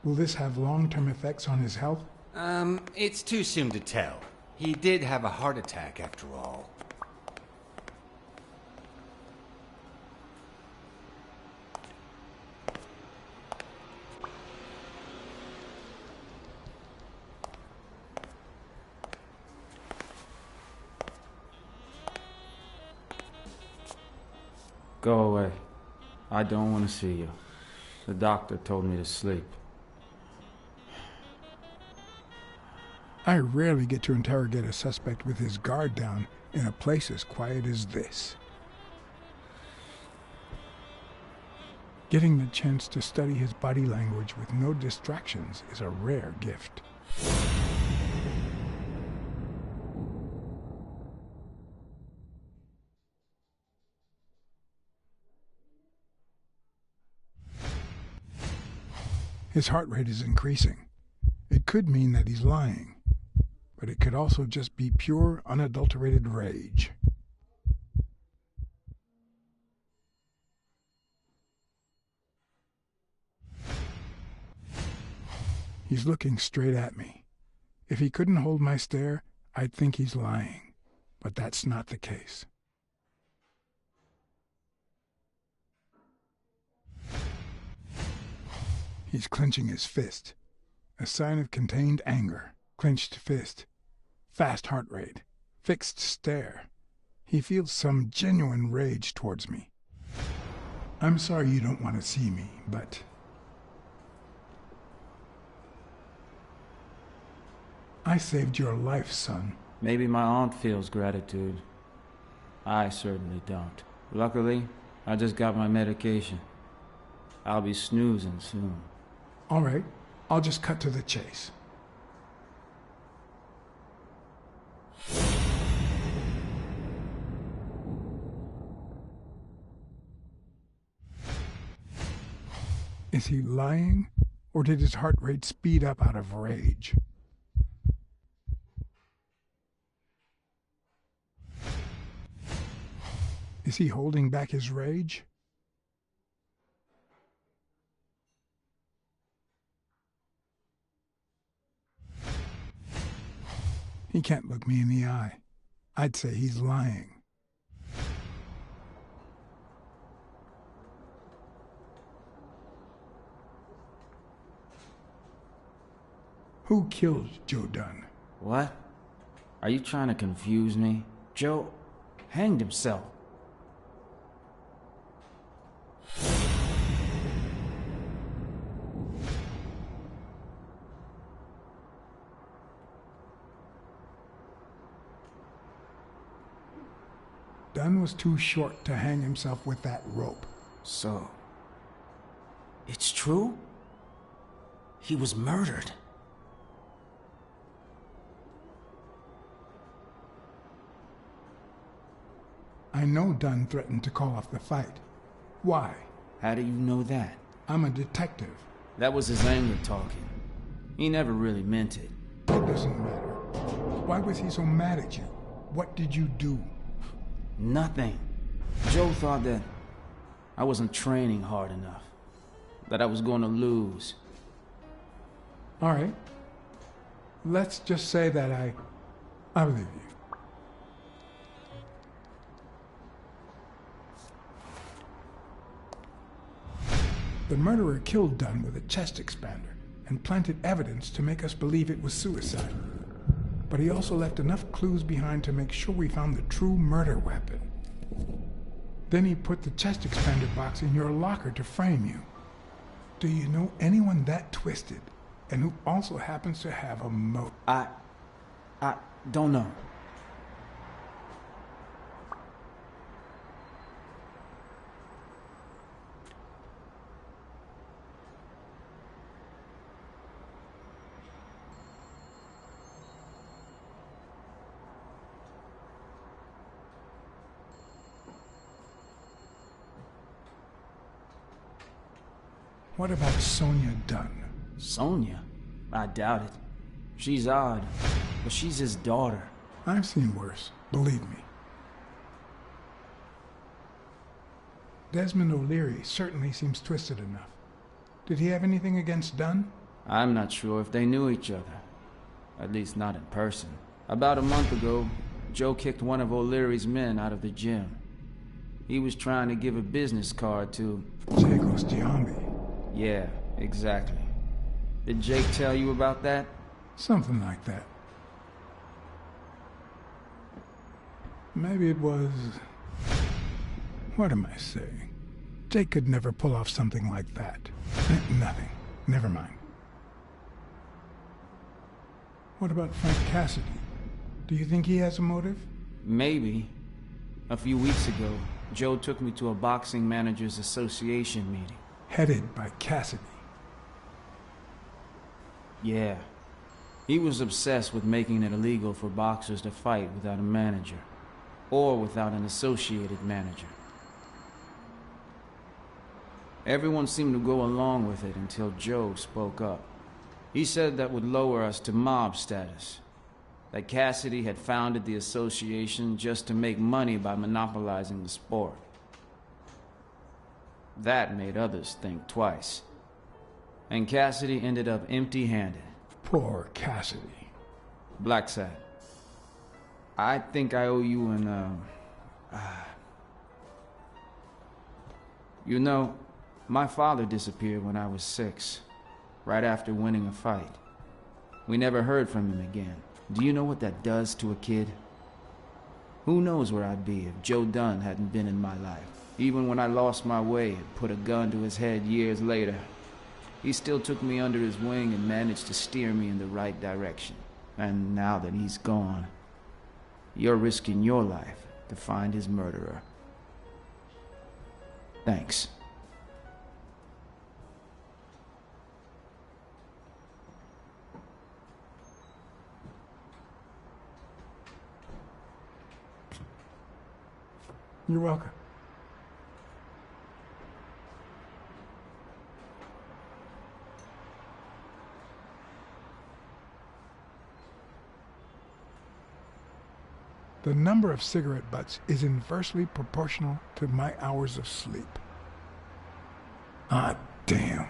Will this have long-term effects on his health? It's too soon to tell. He did have a heart attack after all. Go away. I don't want to see you. The doctor told me to sleep. I rarely get to interrogate a suspect with his guard down in a place as quiet as this. Getting the chance to study his body language with no distractions is a rare gift. His heart rate is increasing. It could mean that he's lying, but it could also just be pure, unadulterated rage. He's looking straight at me. If he couldn't hold my stare, I'd think he's lying, but that's not the case. He's clenching his fist, a sign of contained anger. Clenched fist, fast heart rate, fixed stare. He feels some genuine rage towards me. I'm sorry you don't want to see me, but I saved your life, son. Maybe my aunt feels gratitude. I certainly don't. Luckily, I just got my medication. I'll be snoozing soon. All right, I'll just cut to the chase. Is he lying, or did his heart rate speed up out of rage? Is he holding back his rage? He can't look me in the eye. I'd say he's lying. Who killed Joe Dunn? What? Are you trying to confuse me? Joe hanged himself. Dunn was too short to hang himself with that rope. So, it's true? He was murdered. I know Dunn threatened to call off the fight. Why? How do you know that? I'm a detective. That was his anger talking. He never really meant it. It doesn't matter. Why was he so mad at you? What did you do? Nothing. Joe thought that I wasn't training hard enough. That I was going to lose. All right. Let's just say that I believe you. The murderer killed Dunn with a chest expander and planted evidence to make us believe it was suicide. But he also left enough clues behind to make sure we found the true murder weapon. Then he put the chest expander box in your locker to frame you. Do you know anyone that twisted and who also happens to have a motive? I don't know. What about Sonia Dunn? Sonia? I doubt it. She's odd, but she's his daughter. I've seen worse, believe me. Desmond O'Leary certainly seems twisted enough. Did he have anything against Dunn? I'm not sure if they knew each other. At least not in person. About a month ago, Joe kicked one of O'Leary's men out of the gym. He was trying to give a business card to... Jacob's Giambi. Yeah, exactly. Did Jake tell you about that? Something like that. Maybe it was... What am I saying? Jake could never pull off something like that. Nothing. Never mind. What about Frank Cassidy? Do you think he has a motive? Maybe. A few weeks ago, Joe took me to a boxing managers association meeting. Headed by Cassidy. Yeah. He was obsessed with making it illegal for boxers to fight without a manager. Or without an associated manager. Everyone seemed to go along with it until Joe spoke up. He said that would lower us to mob status. That Cassidy had founded the association just to make money by monopolizing the sport. That made others think twice. And Cassidy ended up empty-handed. Poor Cassidy. BlackSad. I think I owe you an, You know, my father disappeared when I was 6, right after winning a fight. We never heard from him again. Do you know what that does to a kid? Who knows where I'd be if Joe Dunn hadn't been in my life. Even when I lost my way and put a gun to his head years later, he still took me under his wing and managed to steer me in the right direction. And now that he's gone, you're risking your life to find his murderer. Thanks. You're welcome. The number of cigarette butts is inversely proportional to my hours of sleep. Ah, damn.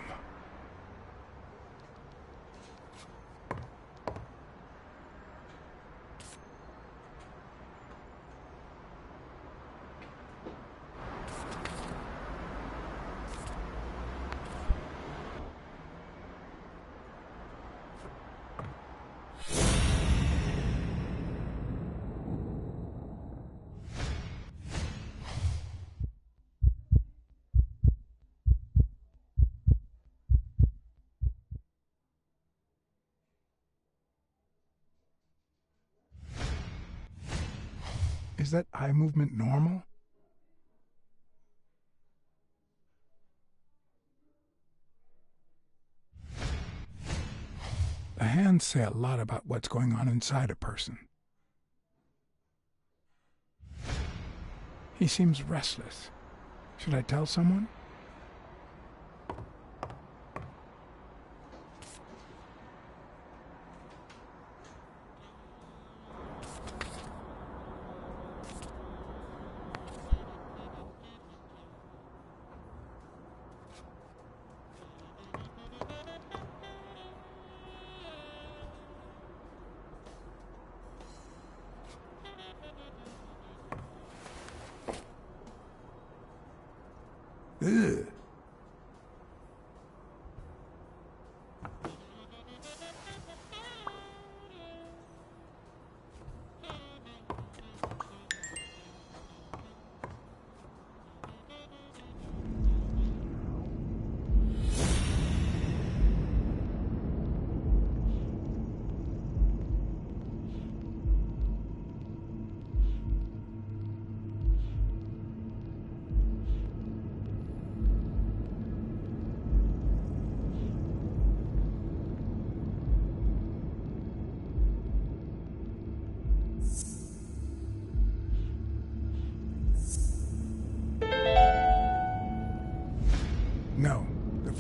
Is that eye movement normal? The hands say a lot about what's going on inside a person. He seems restless. Should I tell someone? Ugh.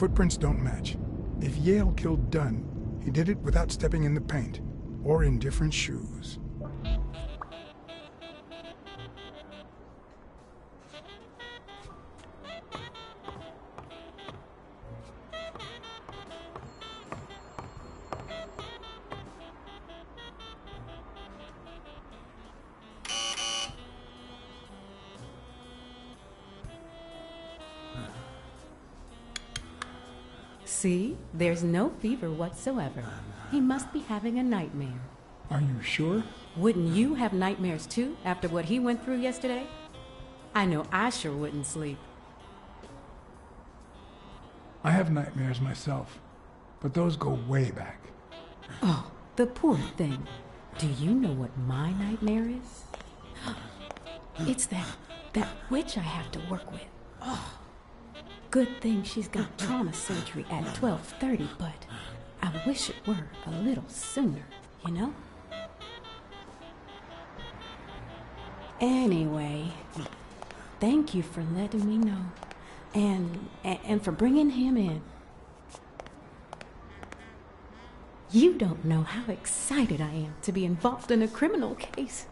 footprints don't match. If Yale killed Dunn, he did it without stepping in the paint, or in different shoes. See? There's no fever whatsoever. He must be having a nightmare. Are you sure? Wouldn't you have nightmares too, after what he went through yesterday? I know I sure wouldn't sleep. I have nightmares myself, but those go way back. Oh, the poor thing. Do you know what my nightmare is? It's that witch I have to work with. Oh. Good thing she's got trauma surgery at 12:30, but I wish it were a little sooner, you know? Anyway, thank you for letting me know, and for bringing him in. You don't know how excited I am to be involved in a criminal case.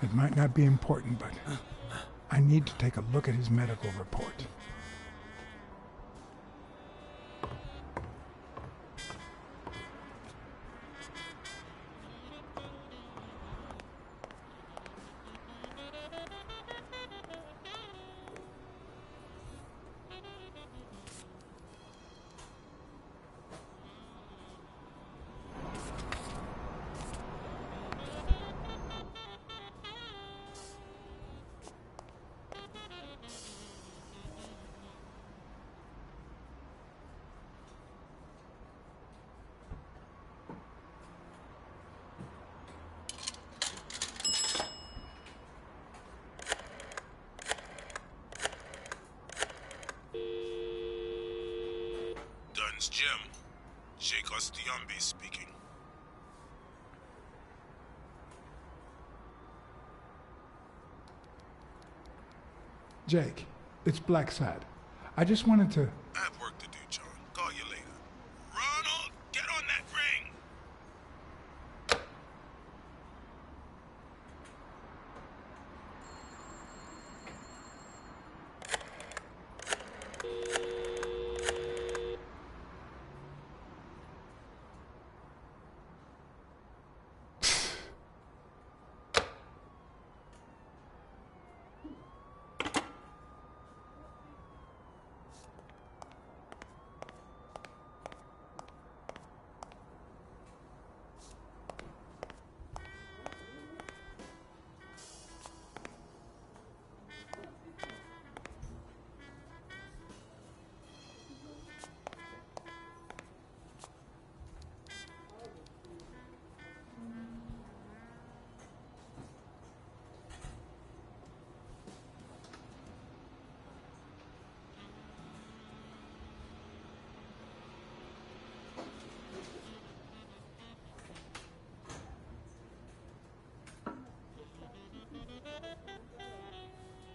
It might not be important, but I need to take a look at his medical report. Dunn's Jim. Jake Ostiombe speaking. Jake, it's BlackSad. I just wanted to... I have work to do, John. Call you later. Ronald, get on that ring!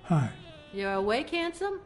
Hi. You're awake, handsome?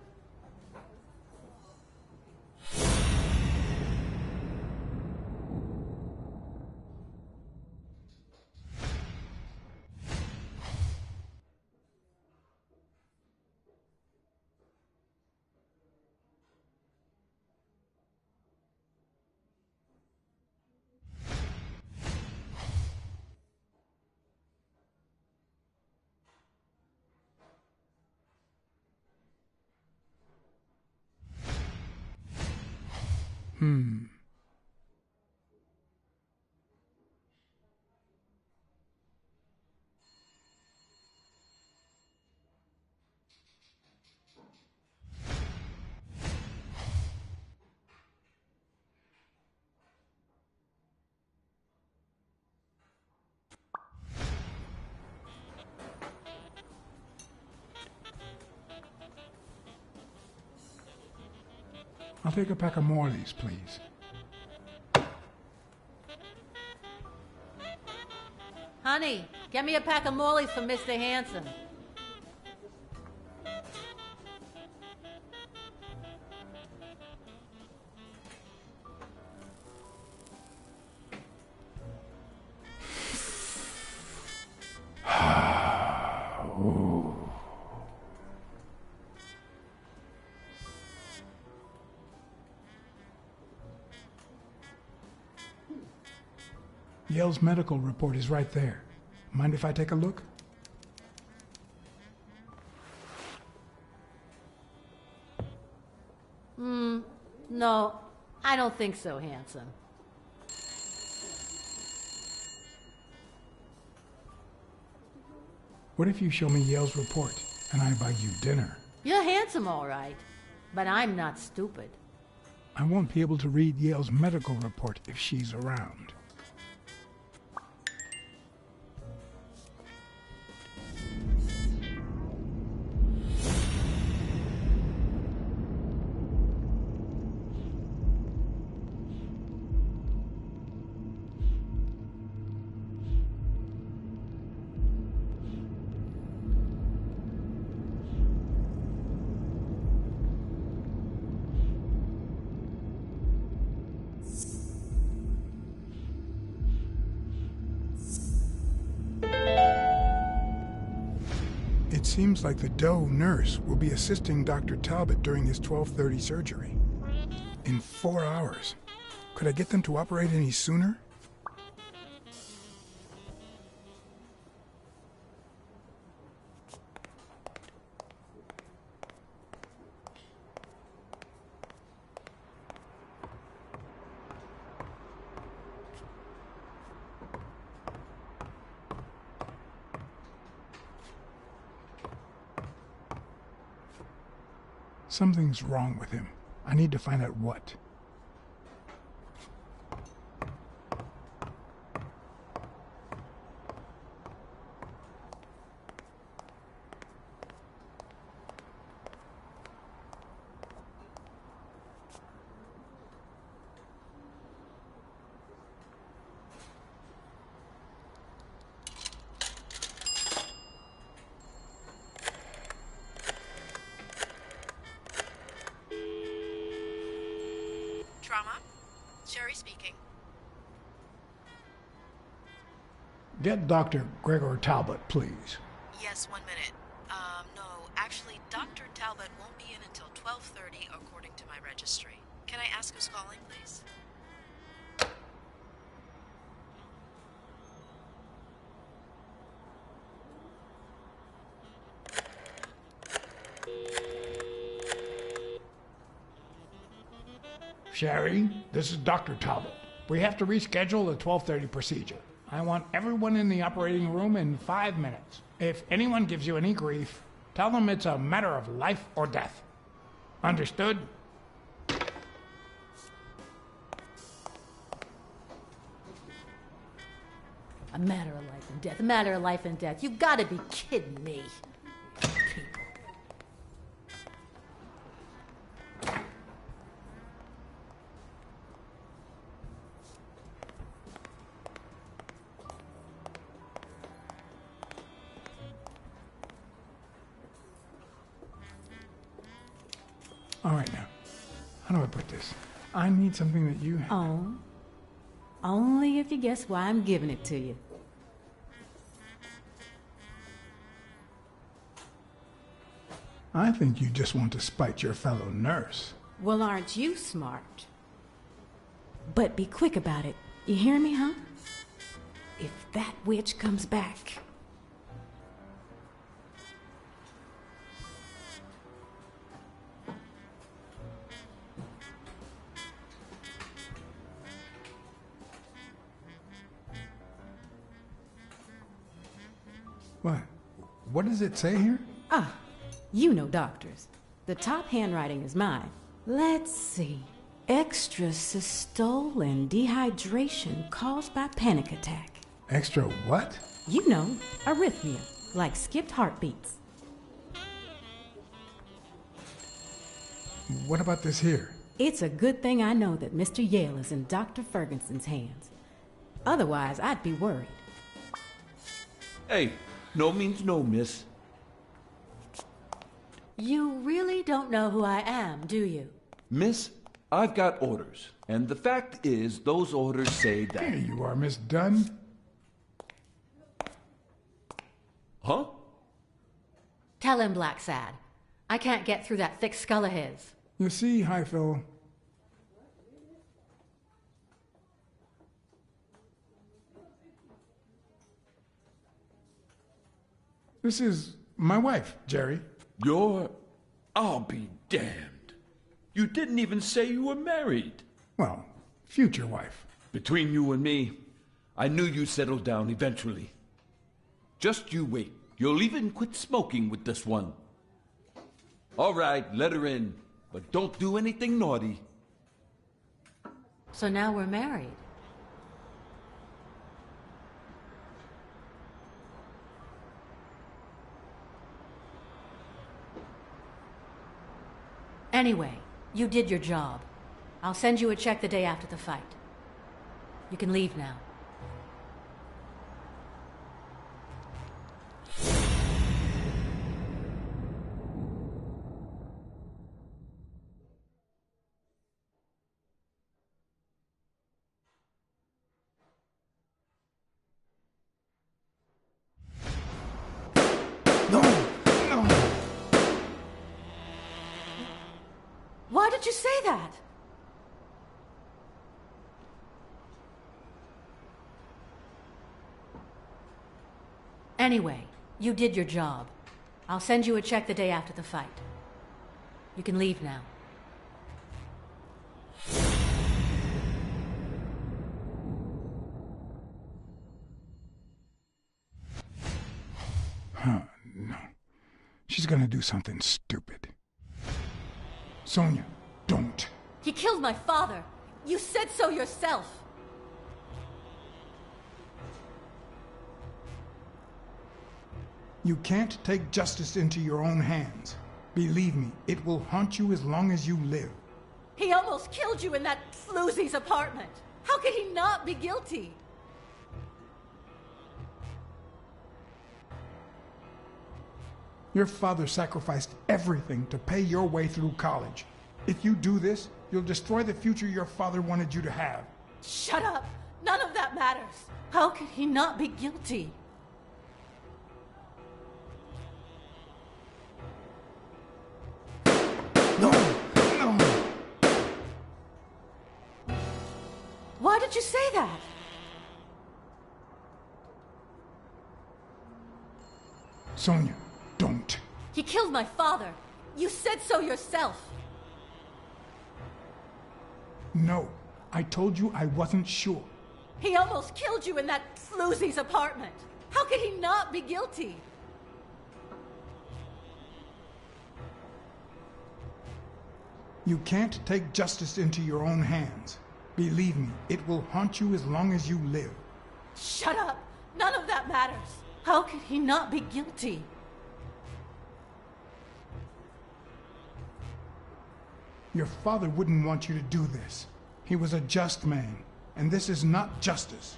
I'll take a pack of Morleys, please. Honey, get me a pack of Morleys for Mr. Hanson. Yale's medical report is right there. Mind if I take a look? No, I don't think so, handsome. What if you show me Yale's report and I buy you dinner? You're handsome, all right, but I'm not stupid. I won't be able to read Yale's medical report if she's around. It seems like the Doe nurse will be assisting Dr. Talbot during his 12:30 surgery. In 4 hours. Could I get them to operate any sooner? Something's wrong with him. I need to find out what. Trauma? Sherry speaking. Get Dr. Gregor Talbot, please. Yes, 1 minute. No, actually, Dr. Talbot won't be in until 12:30 according to my registry. Can I ask who's calling, please? Sherry, this is Dr. Talbot. We have to reschedule the 12:30 procedure. I want everyone in the operating room in 5 minutes. If anyone gives you any grief, tell them it's a matter of life or death. Understood? A matter of life and death, a matter of life and death. You gotta be kidding me. People. All right, now. How do I put this? I need something that you... Oh. Only if you guess why I'm giving it to you. I think you just want to spite your fellow nurse. Well, aren't you smart? But be quick about it. You hear me, huh? If that witch comes back... What? What does it say here? Ah, you know doctors. The top handwriting is mine. Let's see. Extrasystole and dehydration caused by panic attack. Extra what? You know, arrhythmia, like skipped heartbeats. What about this here? It's a good thing I know that Mr. Yale is in Dr. Ferguson's hands. Otherwise, I'd be worried. Hey, no means no, miss. You really don't know who I am, do you? Miss, I've got orders. And the fact is, those orders say that... Here you are, Miss Dunn. Huh? Tell him, BlackSad. I can't get through that thick skull of his. You see, Highfill, this is my wife, Jerry. I'll be damned. You didn't even say you were married. Well, future wife. Between you and me, I knew you'd settle down eventually. Just you wait. You'll even quit smoking with this one. All right, let her in, but don't do anything naughty. So now we're married. Anyway, you did your job. I'll send you a check the day after the fight. You can leave now. Why did you say that? Anyway, you did your job. I'll send you a check the day after the fight. You can leave now. No. She's gonna do something stupid. Sonia, don't. He killed my father. You said so yourself. You can't take justice into your own hands. Believe me, it will haunt you as long as you live. He almost killed you in that floozy's apartment. How could he not be guilty? Your father sacrificed everything to pay your way through college. If you do this, you'll destroy the future your father wanted you to have. Shut up! None of that matters. How could he not be guilty? No! Why did you say that? Sonia, don't. He killed my father. You said so yourself. No, I told you I wasn't sure. He almost killed you in that floozy's apartment. How could he not be guilty? You can't take justice into your own hands. Believe me, it will haunt you as long as you live. Shut up! None of that matters. How could he not be guilty? Your father wouldn't want you to do this. He was a just man, and this is not justice.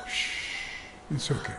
Shh. It's okay.